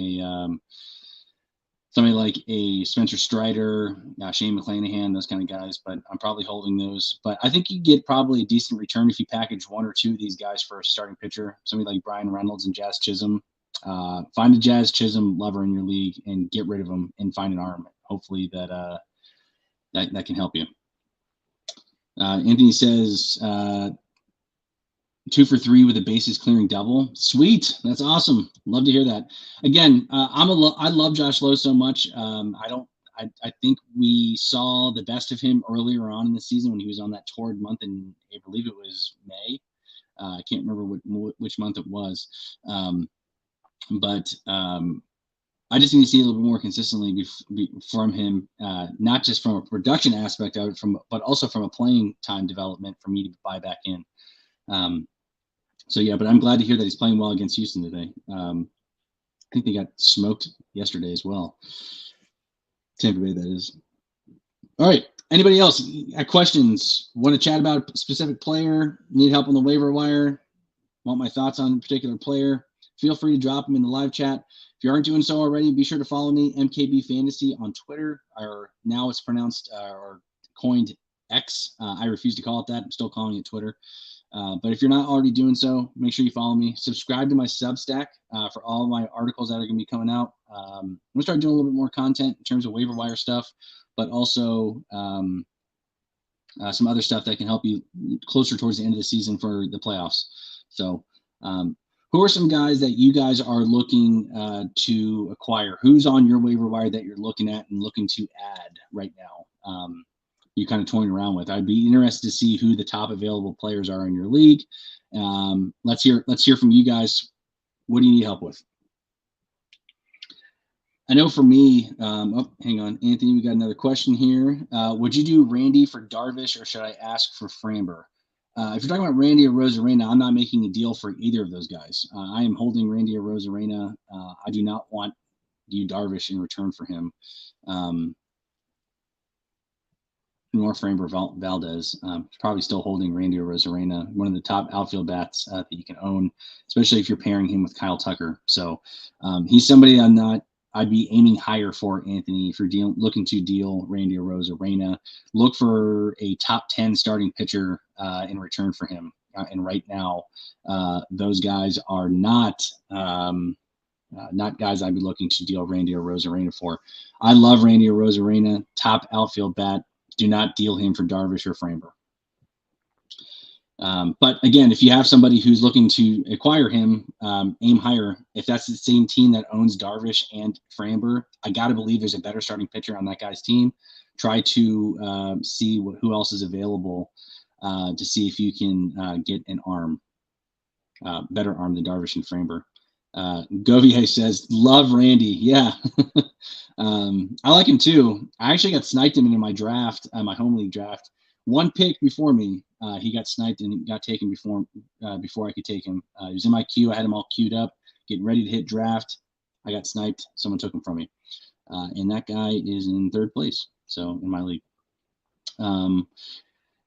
a Spencer Strider, Shane McClanahan, those kind of guys. But I'm probably holding those. But I think you get probably a decent return if you package one or two of these guys for a starting pitcher. Somebody like Brian Reynolds and Jazz Chisholm. Find a Jazz Chisholm lover in your league and get rid of them and find an arm. Hopefully that can help you. Anthony says 2 for 3 with a bases clearing double. Sweet, that's awesome. Love to hear that. Again, I love Josh Lowe so much. I think we saw the best of him earlier on in the season when he was on that torrid month in, I believe it was May. I can't remember which month it was. But I just need to see a little bit more consistently from him, not just from a production aspect of it, but also from a playing time development for me to buy back in. So yeah, but I'm glad to hear that he's playing well against Houston today. I think they got smoked yesterday as well. Tampa Bay, that is. All right. Anybody else got questions? Want to chat about a specific player? Need help on the waiver wire? Want my thoughts on a particular player? Feel free to drop them in the live chat. If you aren't doing so already, be sure to follow me, MKB Fantasy, on Twitter. Or now it's pronounced or coined X. I refuse to call it that. I'm still calling it Twitter. But if you're not already doing so, make sure you follow me. Subscribe to my Substack for all of my articles that are going to be coming out. I'm going to start doing a little bit more content in terms of waiver wire stuff, but also some other stuff that can help you closer towards the end of the season for the playoffs. So who are some guys that you guys are looking to acquire? Who's on your waiver wire that you're looking at and looking to add right now? You kind of toying around with. I'd be interested to see who the top available players are in your league. Let's hear from you guys. What do you need help with? I know for me, hang on, Anthony, we got another question here. Would you do Randy for Darvish, or should I ask for Framber? If you're talking about Randy or Rosarena, I'm not making a deal for either of those guys. I am holding Randy or Rosarena. I do not want you Darvish in return for him. Nor Framber Valdez. Probably still holding Randy or Rosarena, one of the top outfield bats that you can own, especially if you're pairing him with Kyle Tucker. So he's somebody I'd be aiming higher for, Anthony. If you're looking to deal Randy or Rosarena, look for a top 10 starting pitcher in return for him. And right now, those guys are not not guys I'd be looking to deal Randy or Rosarena for. I love Randy or Rosarena, top outfield bat. Do not deal him for Darvish or Framber. But again, if you have somebody who's looking to acquire him, aim higher. If that's the same team that owns Darvish and Framber, I got to believe there's a better starting pitcher on that guy's team. Try to see who else is available to see if you can get an arm, better arm than Darvish and Framber. Govier says, love Randy. Yeah. I like him too. I actually got sniped him in my draft, my home league draft. One pick before me, he got sniped and got taken before I could take him. He was in my queue. I had him all queued up, getting ready to hit draft. I got sniped. Someone took him from me. And that guy is in third place. So in my league.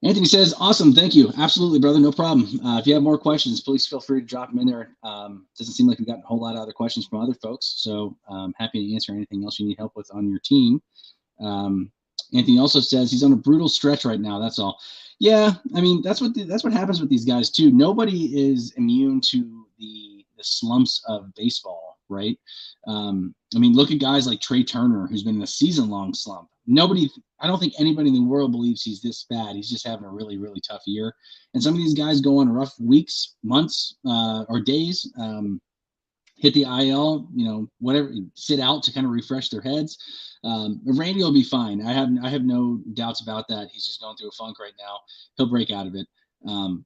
Anthony says, awesome. Thank you. Absolutely, brother. No problem. If you have more questions, please feel free to drop them in there. Doesn't seem like we've gotten a whole lot of other questions from other folks. So I'm happy to answer anything else you need help with on your team. Anthony also says he's on a brutal stretch right now. That's all. Yeah, I mean, that's what happens with these guys too. Nobody is immune to the slumps of baseball, right? I mean, look at guys like Trey Turner, who's been in a season-long slump. I don't think anybody in the world believes he's this bad. He's just having a really, really tough year. And some of these guys go on rough weeks, months, or days, hit the IL, whatever, sit out to kind of refresh their heads. Randy will be fine. I have no doubts about that. He's just going through a funk right now. He'll break out of it.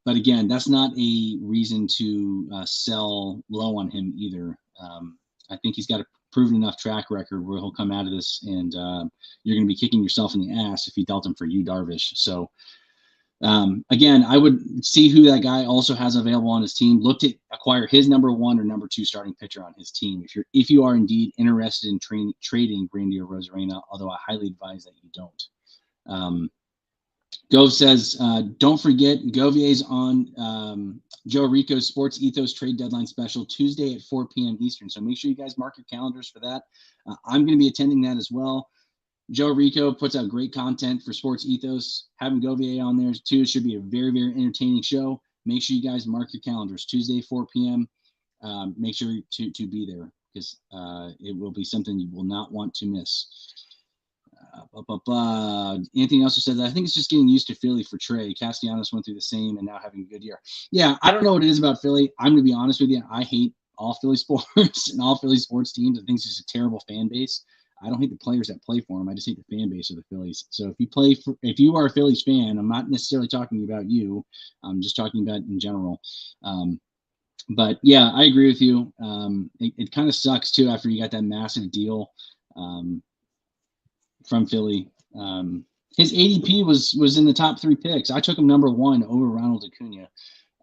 But again, that's not a reason to sell low on him either. I think he's got a proven enough track record where he'll come out of this and you're going to be kicking yourself in the ass if you dealt him for you, Darvish. So again, I would see who that guy also has available on his team. Look to acquire his number 1 or number 2 starting pitcher on his team. If you are indeed interested in trading Randy or Rosarena, although I highly advise that you don't. Gove says, don't forget, Govier's on Joe Rico's Sports Ethos Trade Deadline Special Tuesday at 4 p.m. Eastern. So make sure you guys mark your calendars for that. I'm going to be attending that as well. Joe Rico puts out great content for Sports Ethos. Having Govier on there too should be a very, very entertaining show. Make sure you guys mark your calendars. Tuesday, 4 p.m. Make sure to be there because it will be something you will not want to miss. Anthony also says, I think it's just getting used to Philly for Trey. Castellanos went through the same and now having a good year. Yeah, I don't know what it is about Philly. I'm going to be honest with you. I hate all Philly sports and all Philly sports teams. I think it's just a terrible fan base. I don't hate the players that play for them. I just hate the fan base of the Phillies. So if you are a Phillies fan, I'm not necessarily talking about you. I'm just talking about in general. But yeah, I agree with you. It kind of sucks too after you got that massive deal from Philly. His ADP was in the top 3 picks. I took him number 1 over Ronald Acuna.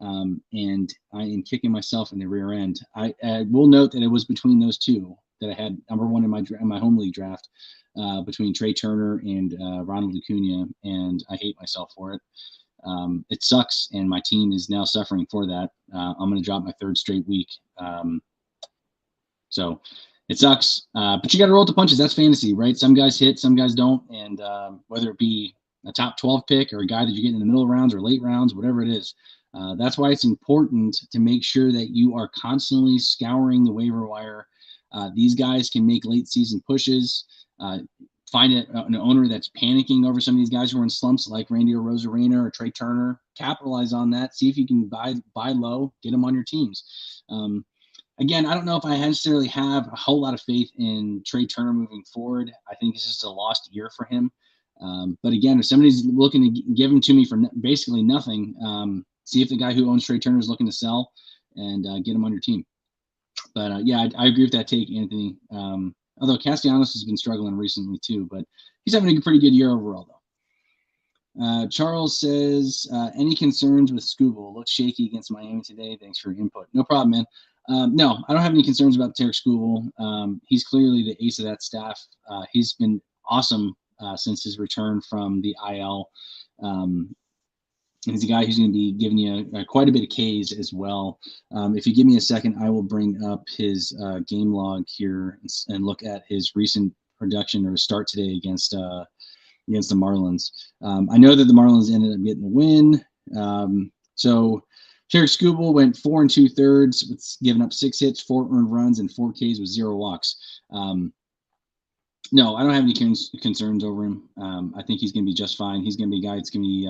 And I am kicking myself in the rear end. I will note that it was between those two that I had number 1 in my home league draft between Trey Turner and Ronald Acuna, and I hate myself for it. It sucks, and my team is now suffering for that. I'm going to drop my 3rd straight week. So it sucks, but you got to roll the punches. That's fantasy, right? Some guys hit, some guys don't, and whether it be a top 12 pick or a guy that you get in the middle rounds or late rounds, whatever it is, that's why it's important to make sure that you are constantly scouring the waiver wire. These guys can make late season pushes. Find an owner that's panicking over some of these guys who are in slumps like Randy or Rosarena or Trey Turner. Capitalize on that. See if you can buy low, get them on your teams. Again, I don't know if I necessarily have a whole lot of faith in Trey Turner moving forward. I think it's just a lost year for him. But again, if somebody's looking to give him to me for basically nothing, see if the guy who owns Trey Turner is looking to sell and get him on your team. But yeah, I agree with that take, Anthony. Although Castellanos has been struggling recently too, but he's having a pretty good year overall, though. Charles says, any concerns with Skubal? Looks shaky against Miami today. Thanks for your input. No problem, man. No, I don't have any concerns about Tarek Skubal. He's clearly the ace of that staff. He's been awesome since his return from the IL. He's a guy who's going to be giving you quite a bit of Ks as well. If you give me a second, I will bring up his game log here and look at his recent production or start today against the Marlins. I know that the Marlins ended up getting the win. So Tarek Skubal went 4 2/3 with giving up 6 hits, 4 earned runs, and 4 Ks with 0 walks. No, I don't have any concerns over him. I think he's going to be just fine. He's going to be a guy that's going to be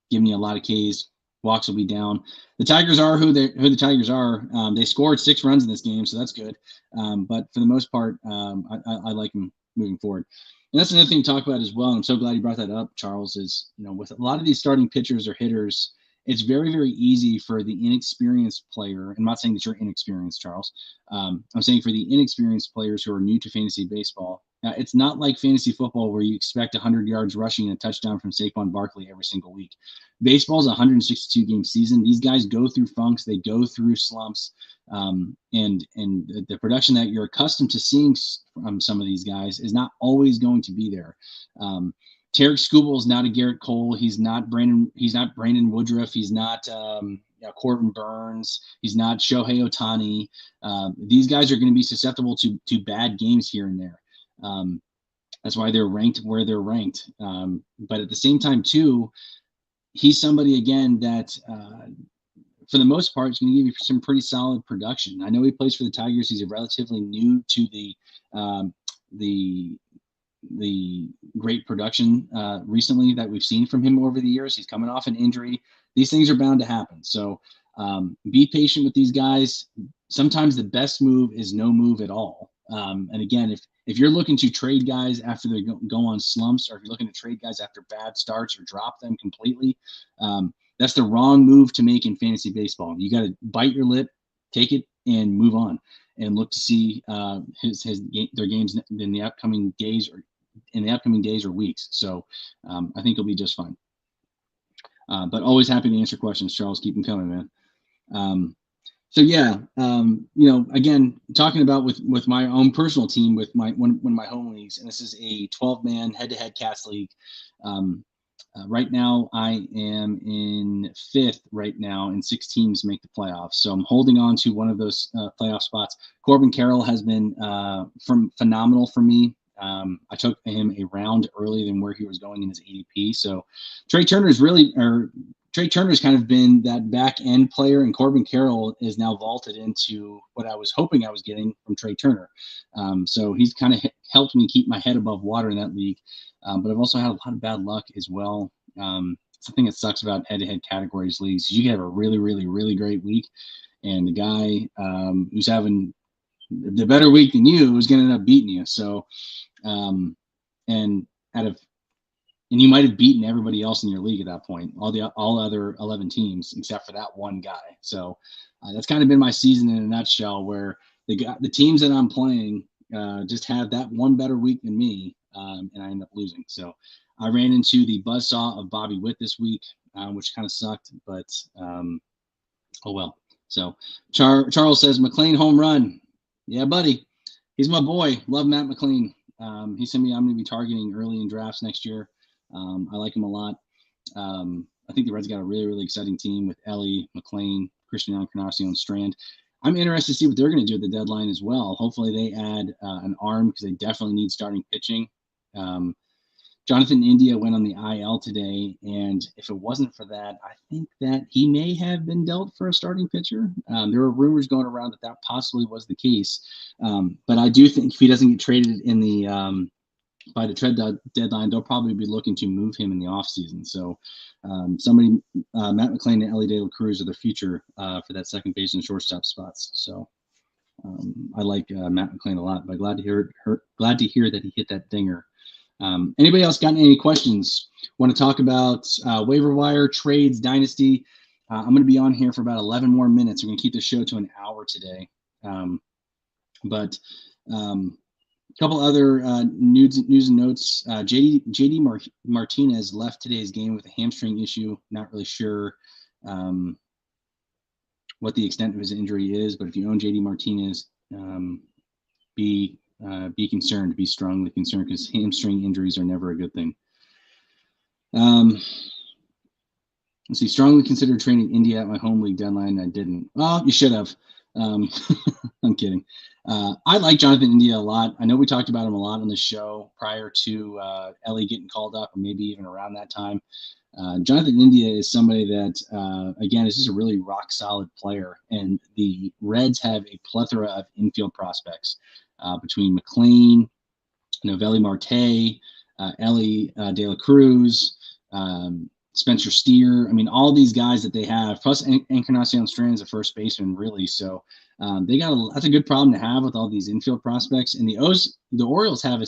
giving you a lot of Ks. Walks will be down. The Tigers are who the Tigers are. They scored 6 runs in this game, so that's good. But for the most part, I like him moving forward. And that's another thing to talk about as well. And I'm so glad you brought that up, Charles, is, with a lot of these starting pitchers or hitters, it's very, very easy for the inexperienced player. I'm not saying that you're inexperienced, Charles. I'm saying for the inexperienced players who are new to fantasy baseball, it's not like fantasy football where you expect 100 yards rushing and a touchdown from Saquon Barkley every single week. Baseball's a 162-game season. These guys go through funks. They go through slumps. And the production that you're accustomed to seeing from some of these guys is not always going to be there. Tarek Skubal is not a Garrett Cole. He's not Brandon Woodruff. He's not Corbin Burns. He's not Shohei Ohtani. These guys are going to be susceptible to bad games here and there. That's why they're ranked where they're ranked. But at the same time, too, he's somebody, again, that for the most part is going to give you some pretty solid production. I know he plays for the Tigers. He's relatively new to the great production recently that we've seen from him over the years. He's coming off an injury. These things are bound to happen. So be patient with these guys. Sometimes the best move is no move at all. And again, if you're looking to trade guys after they go on slumps, or if you're looking to trade guys after bad starts or drop them completely, that's the wrong move to make in fantasy baseball. You got to bite your lip, take it, and move on, and look to see their games in the upcoming days or weeks. So I think he'll be just fine. But always happy to answer questions, Charles. Keep them coming, man. So yeah, again, talking about with my own personal team, with one of my home leagues, and this is a 12-man head-to-head cast league. Right now, I am in 5th right now, and 6 teams make the playoffs. So I'm holding on to one of those playoff spots. Corbin Carroll has been phenomenal for me. I took him a round earlier than where he was going in his ADP. So Trey Turner's kind of been that back end player, and Corbin Carroll is now vaulted into what I was hoping I was getting from Trey Turner. So he's kind of helped me keep my head above water in that league. But I've also had a lot of bad luck as well. Something that sucks about head-to-head categories leagues is you can have a really, really, really great week, and the guy who's having the better week than you is going to end up beating you. So, and you might have beaten everybody else in your league at that point, all other 11 teams except for that one guy. So that's kind of been my season in a nutshell, where the teams that I'm playing just have that one better week than me, and I end up losing. So I ran into the buzzsaw of Bobby Witt this week, which kind of sucked, but oh well. So Charles says, McLean home run. Yeah, buddy. He's my boy. Love Matt McLean. He's somebody I'm going to be targeting early in drafts next year. I like him a lot. I think the Reds got a really, really exciting team with Ellie, McLean, Christian Encarnacion, and Strand. I'm interested to see what they're going to do at the deadline as well. Hopefully they add an arm, because they definitely need starting pitching. Jonathan India went on the IL today, and if it wasn't for that, I think that he may have been dealt for a starting pitcher. There were rumors going around that possibly was the case. But I do think if he doesn't get traded in the by the trade deadline, they'll probably be looking to move him in the offseason. So Matt McLean and Ellie De La Cruz are the future for that second base and shortstop spots. So I like Matt McLean a lot, but glad to hear that he hit that dinger. Anybody else got any questions? Want to talk about waiver wire, trades, dynasty? I'm going to be on here for about 11 more minutes. We're going to keep the show to an hour today. But a couple other news and notes. JD Martinez left today's game with a hamstring issue. Not really sure what the extent of his injury is, but if you own JD Martinez, be concerned, be strongly concerned, because hamstring injuries are never a good thing. Let's see, strongly considered trading India at my home league deadline. I didn't. Well, you should have. I'm kidding. I like Jonathan India a lot. I know we talked about him a lot on the show prior to Ellie getting called up, or maybe even around that time. Jonathan India is somebody that, again, is just a really rock solid player. And the Reds have a plethora of infield prospects between McLean, Novelli Marte, Ellie De La Cruz, Spencer Steer. I mean, all these guys that they have, plus Encarnacion Strand is a first baseman, really. So that's a good problem to have with all these infield prospects. And the Orioles have a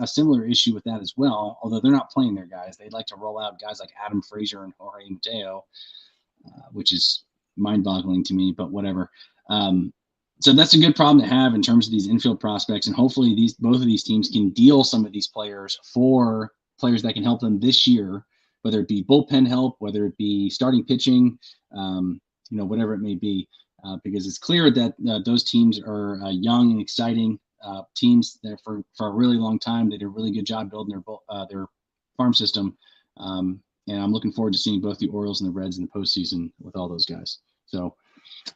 similar issue with that as well, although they're not playing their guys. They'd like to roll out guys like Adam Frazier and Jorge Mateo, which is mind-boggling to me, but whatever. So that's a good problem to have in terms of these infield prospects, and hopefully both of these teams can deal some of these players for players that can help them this year, whether it be bullpen help, whether it be starting pitching, whatever it may be, because it's clear that those teams are young and exciting teams that for a really long time. They did a really good job building their farm system, and I'm looking forward to seeing both the Orioles and the Reds in the postseason with all those guys. So.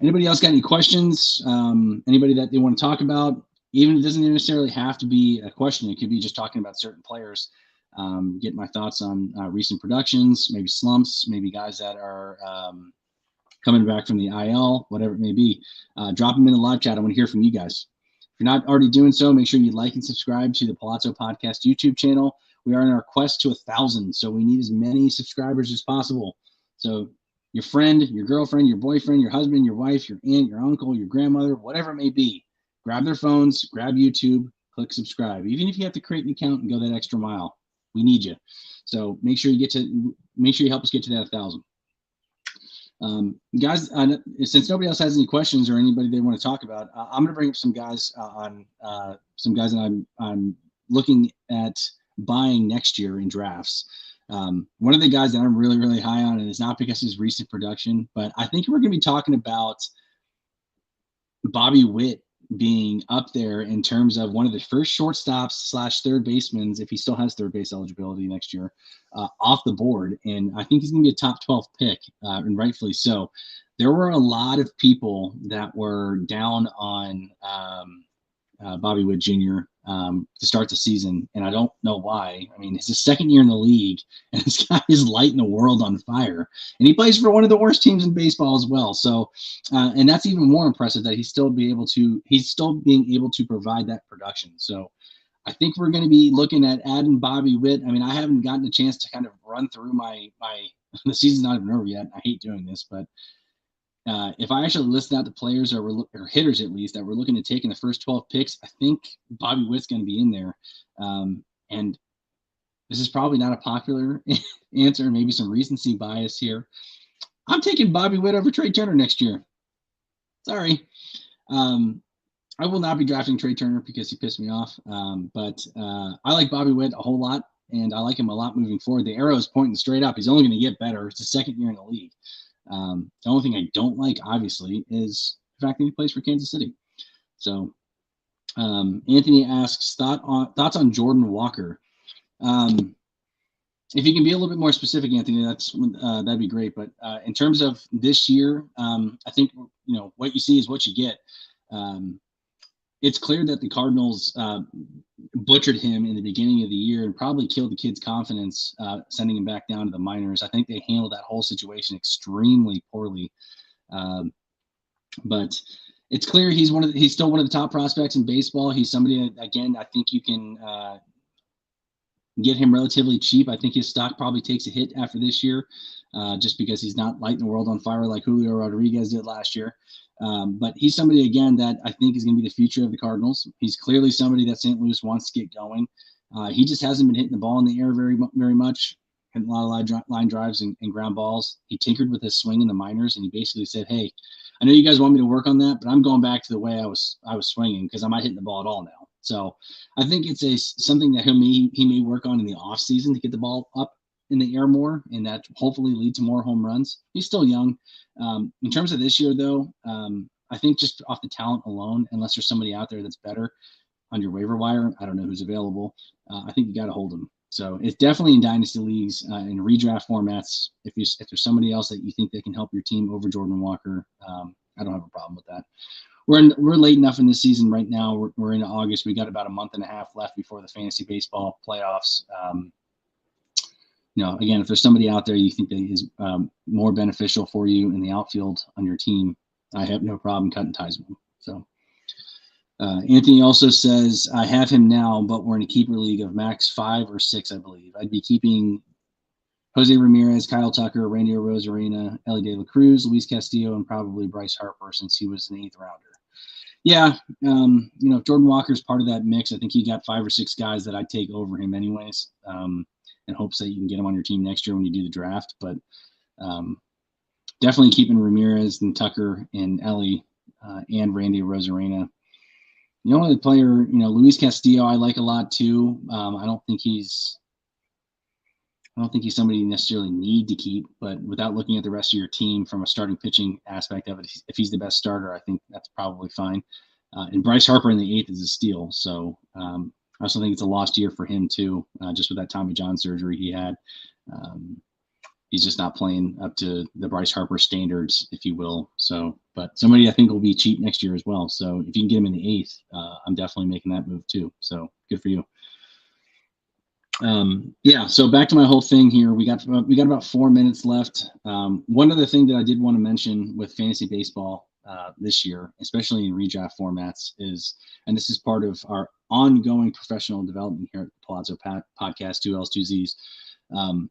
Anybody else got any questions? Anybody that they want to talk about? Even it doesn't necessarily have to be a question. It could be just talking about certain players. Get my thoughts on recent productions, maybe slumps, maybe guys that are coming back from the IL, whatever it may be. Drop them in the live chat. I want to hear from you guys. If you're not already doing so, make sure you like and subscribe to the Palazzo Podcast YouTube channel. We are on our quest to 1,000, so we need as many subscribers as possible. So your friend, your girlfriend, your boyfriend, your husband, your wife, your aunt, your uncle, your grandmother, whatever it may be, grab their phones, grab YouTube, click subscribe. Even if you have to create an account and go that extra mile, we need you. So make sure you help us get to that 1,000. Guys, since nobody else has any questions or anybody they want to talk about, I'm going to bring up some guys some guys that I'm looking at buying next year in drafts. One of the guys that I'm really, really high on, and it's not because of his recent production, but I think we're going to be talking about Bobby Witt being up there in terms of one of the first shortstops / third basemen, if he still has third base eligibility next year, off the board. And I think he's going to be a top 12 pick, and rightfully so. There were a lot of people that were down on Bobby Witt Jr. To start the season, and I don't know why. I mean, it's his second year in the league, and this guy is lighting the world on fire. And he plays for one of the worst teams in baseball as well. So, and that's even more impressive that he's still being able to provide that production. So, I think we're going to be looking at adding Bobby Witt. I mean, I haven't gotten a chance to kind of run through my the season's not even over yet. I hate doing this, but if I actually list out the players or hitters at least that we're looking to take in the first 12 picks, I think Bobby Witt's going to be in there. And this is probably not a popular answer, maybe some recency bias here. I'm taking Bobby Witt over Trey Turner next year. Sorry. I will not be drafting Trey Turner because he pissed me off. But I like Bobby Witt a whole lot, and I like him a lot moving forward. The arrow is pointing straight up. He's only going to get better. It's his second year in the league. The only thing I don't like, obviously, is the fact that he plays for Kansas City. So Anthony asks thoughts on Jordan Walker. If you can be a little bit more specific, Anthony, that'd be great. But in terms of this year, I think what you see is what you get. It's clear that the Cardinals butchered him in the beginning of the year and probably killed the kid's confidence, sending him back down to the minors. I think they handled that whole situation extremely poorly. But it's clear he's still one of the top prospects in baseball. He's somebody that, again, I think you can get him relatively cheap. I think his stock probably takes a hit after this year, just because he's not lighting the world on fire like Julio Rodriguez did last year. But he's somebody, again, that I think is going to be the future of the Cardinals. He's clearly somebody that St. Louis wants to get going. He just hasn't been hitting the ball in the air very, very much, hitting a lot of line drives and ground balls. He tinkered with his swing in the minors, and he basically said, hey, I know you guys want me to work on that, but I'm going back to the way I was swinging because I'm not hitting the ball at all now. So I think it's something that he may work on in the offseason to get the ball up in the air more, and that hopefully lead to more home runs. He's still young. In terms of this year, though, I think just off the talent alone, unless there's somebody out there that's better on your waiver wire, I don't know who's available, I think you got to hold him. So it's definitely in dynasty leagues and redraft formats. If there's somebody else that you think that can help your team over Jordan Walker, I don't have a problem with that. We're late enough in the season right now. We're into August. We got about a month and a half left before the fantasy baseball playoffs. again, if there's somebody out there you think that is more beneficial for you in the outfield on your team, I have no problem cutting ties with him. So Anthony also says, I have him now, but we're in a keeper league of max 5 or 6, I believe. I'd be keeping Jose Ramirez, Kyle Tucker, Randy Rosarina, Ellie De La Cruz, Luis Castillo, and probably Bryce Harper since he was an 8th rounder. Yeah, if Jordan Walker's part of that mix, I think you got 5 or 6 guys that I'd take over him anyways, in hopes that you can get him on your team next year when you do the draft. But definitely keeping Ramirez and Tucker and Ellie and Randy Rosarina. The only player, Luis Castillo, I like a lot too. I don't think he's somebody you necessarily need to keep, but without looking at the rest of your team from a starting pitching aspect of it, if he's the best starter, I think that's probably fine. And Bryce Harper in the 8th is a steal. So I also think it's a lost year for him too, just with that Tommy John surgery he had. He's just not playing up to the Bryce Harper standards, if you will. So, but somebody I think will be cheap next year as well. So if you can get him in the 8th, I'm definitely making that move too. So good for you. So back to my whole thing here. We got about 4 minutes left. One other thing that I did want to mention with fantasy baseball this year, especially in redraft formats, is, and this is part of our ongoing professional development here at the Palazzo Podcast, 2Ls, 2Zs,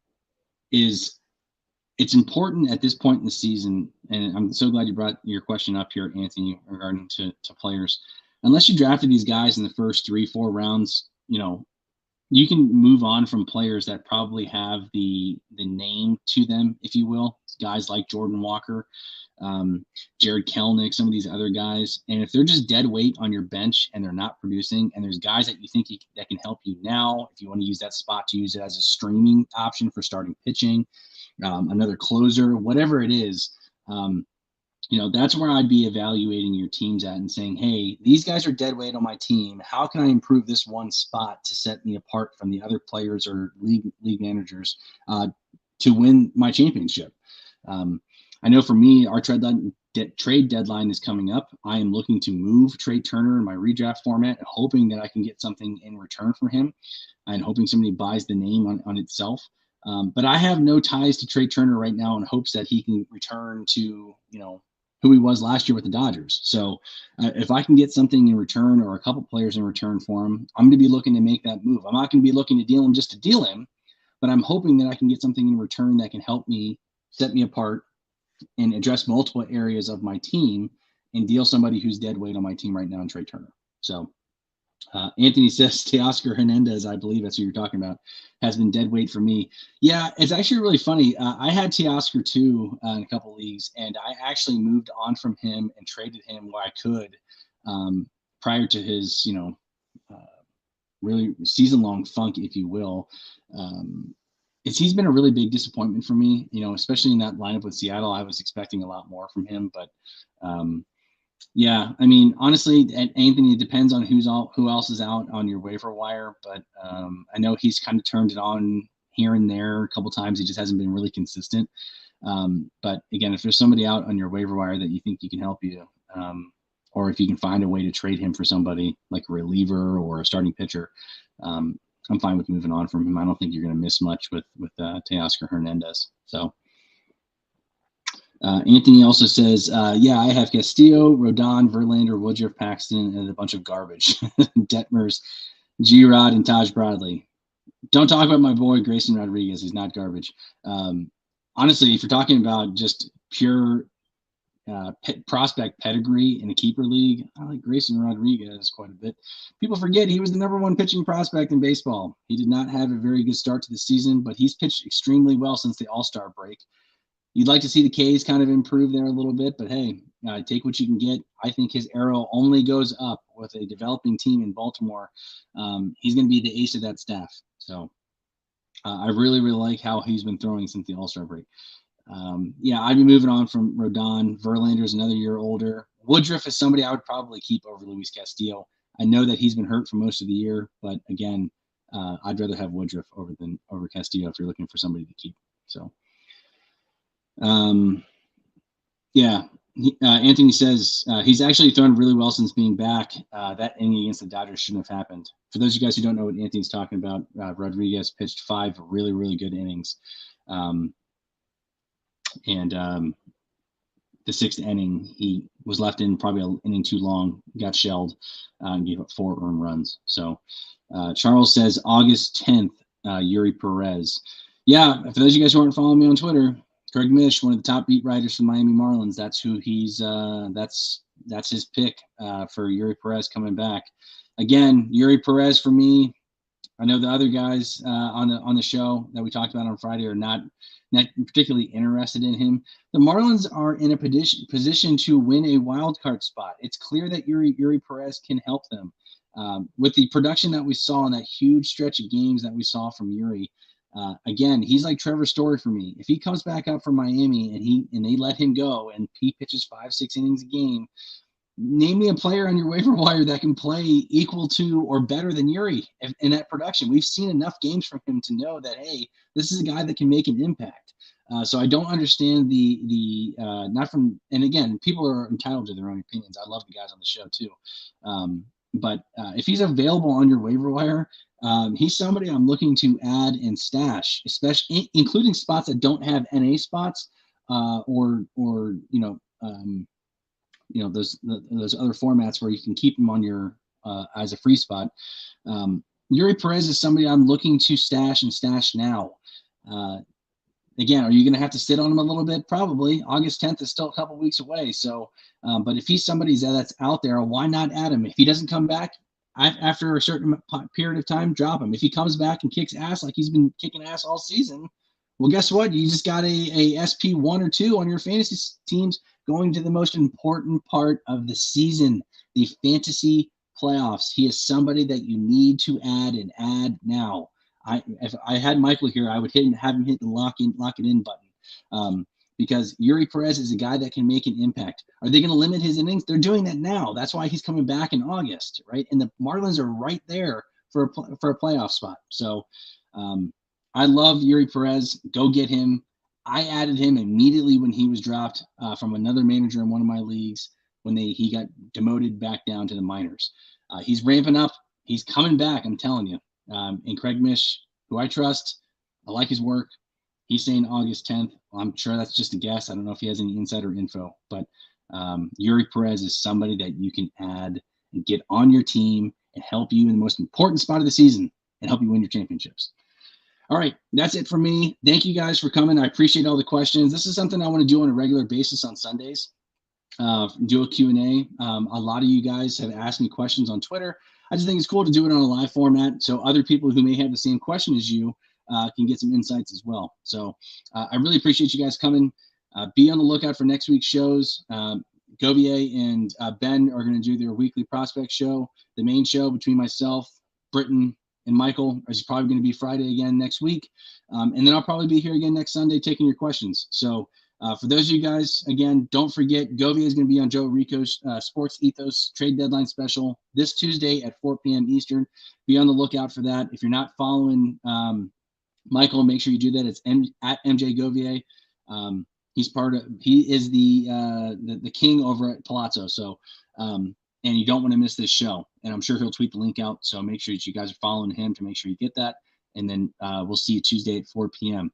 is it's important at this point in the season, and I'm so glad you brought your question up here, Anthony, regarding to players. Unless you drafted these guys in the first 3-4 rounds, you can move on from players that probably have the name to them, if you will. Guys like Jordan Walker, Jared Kelenic, some of these other guys. And if they're just dead weight on your bench and they're not producing, and there's guys that you think that can help you now, if you want to use that spot to use it as a streaming option for starting pitching, another closer, whatever it is, that's where I'd be evaluating your teams at and saying, hey, these guys are dead weight on my team. How can I improve this one spot to set me apart from the other players or league managers to win my championship? I know for me, our trade deadline is coming up. I am looking to move Trey Turner in my redraft format, hoping that I can get something in return for him and hoping somebody buys the name on itself. But I have no ties to Trey Turner right now in hopes that he can return to, who he was last year with the Dodgers. So if I can get something in return or a couple players in return for him, I'm going to be looking to make that move. I'm not going to be looking to deal him just to deal him, but I'm hoping that I can get something in return that can help me set me apart and address multiple areas of my team and deal somebody who's dead weight on my team right now in Trey Turner. So Anthony says Teoscar Hernandez, I believe that's who you're talking about, has been dead weight for me. Yeah, it's actually really funny. I had Teoscar too in a couple leagues, and I actually moved on from him and traded him where I could prior to his, really season-long funk, if you will. He's been a really big disappointment for me, especially in that lineup with Seattle. I was expecting a lot more from him, but yeah, I mean, honestly, Anthony, it depends on who else is out on your waiver wire, but I know he's kind of turned it on here and there a couple times. He just hasn't been really consistent. But again, if there's somebody out on your waiver wire that you think you can help you, or if you can find a way to trade him for somebody like a reliever or a starting pitcher, I'm fine with moving on from him. I don't think you're going to miss much with Teoscar Hernandez. So. Anthony also says, yeah, I have Castillo, Rodon, Verlander, Woodruff, Paxton, and a bunch of garbage. Detmers, G-Rod, and Taj Bradley. Don't talk about my boy Grayson Rodriguez. He's not garbage. Honestly, if you're talking about just pure prospect pedigree in a keeper league, I like Grayson Rodriguez quite a bit. People forget he was the #1 pitching prospect in baseball. He did not have a very good start to the season, but he's pitched extremely well since the All-Star break. You'd like to see the K's kind of improve there a little bit, but hey, take what you can get. I think his arrow only goes up with a developing team in Baltimore. He's going to be the ace of that staff. So I really, really like how he's been throwing since the All-Star break. Yeah, I'd be moving on from Rodon. Verlander's another year older. Woodruff is somebody I would probably keep over Luis Castillo. I know that he's been hurt for most of the year, but again, I'd rather have Woodruff over Castillo if you're looking for somebody to keep. So. Yeah, Anthony says he's actually thrown really well since being back. That inning against the Dodgers shouldn't have happened. For those of you guys who don't know what Anthony's talking about, Rodriguez pitched 5 really, really good innings. And the 6th inning, he was left in probably an inning too long, got shelled, and gave up 4 earned runs. So Charles says August 10th, Yuri Perez. Yeah, for those of you guys who aren't following me on Twitter, Craig Mish, one of the top beat writers for the Miami Marlins, that's who he's that's his pick for Yuri Perez coming back. Again, Yuri Perez for me, I know the other guys on the show that we talked about on Friday are not particularly interested in him. The Marlins are in a position to win a wild card spot. It's clear that Yuri Perez can help them. With the production that we saw in that huge stretch of games that we saw from Yuri, again, he's like Trevor Story for me. If he comes back up from Miami and they let him go and he pitches 5-6 innings a game, name me a player on your waiver wire that can play equal to or better than Yuri in that production. We've seen enough games from him to know that, hey, this is a guy that can make an impact. So I don't understand the not from, and again, people are entitled to their own opinions. I love the guys on the show too. But if he's available on your waiver wire, he's somebody I'm looking to add and stash, especially including spots that don't have NA spots or those other formats where you can keep him on your as a free spot. Yuri Perez is somebody I'm looking to stash now. Again, are you going to have to sit on him a little bit? Probably. August 10th is still a couple weeks away. So, but if he's somebody that's out there, why not add him? If he doesn't come back after a certain period of time, drop him. If he comes back and kicks ass like he's been kicking ass all season, well, guess what? You just got a SP 1 or 2 on your fantasy teams going to the most important part of the season, the fantasy playoffs. He is somebody that you need to add and add now. If I had Michael here, I would have him hit the lock it in button, because Yuri Perez is a guy that can make an impact. Are they going to limit his innings? They're doing that now. That's why he's coming back in August, right? And the Marlins are right there for a playoff spot. So I love Yuri Perez. Go get him. I added him immediately when he was dropped from another manager in one of my leagues when he got demoted back down to the minors. He's ramping up. He's coming back, I'm telling you. And Craig Mish, who I trust, I like his work. He's saying August 10th. I'm sure that's just a guess. I don't know if he has any insider info, but Yuri Perez is somebody that you can add and get on your team and help you in the most important spot of the season and help you win your championships. All right, that's it for me. Thank you guys for coming. I appreciate all the questions. This is something I want to do on a regular basis on Sundays. Do a Q&A. A lot of you guys have asked me questions on Twitter. I just think it's cool to do it on a live format so other people who may have the same question as you can get some insights as well. So I really appreciate you guys coming. Be on the lookout for next week's shows. Govier and Ben are going to do their weekly prospect show. The main show between myself, Britton, and Michael is probably going to be Friday again next week. And then I'll probably be here again next Sunday taking your questions. So for those of you guys, again, don't forget, Govia is going to be on Joe Rico's Sports Ethos Trade Deadline Special this Tuesday at 4 p.m. Eastern. Be on the lookout for that. If you're not following Michael, make sure you do that. It's at MJ Govier. He is the king over at Palazzo. So, and you don't want to miss this show. And I'm sure he'll tweet the link out. So make sure that you guys are following him to make sure you get that. And then we'll see you Tuesday at 4 p.m.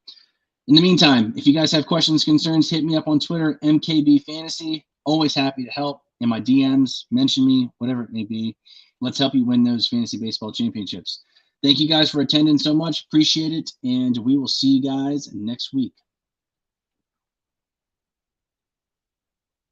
In the meantime, if you guys have questions, concerns, hit me up on Twitter, MKB Fantasy. Always happy to help. In my DMs, mention me, whatever it may be. Let's help you win those fantasy baseball championships. Thank you guys for attending so much. Appreciate it. And we will see you guys next week.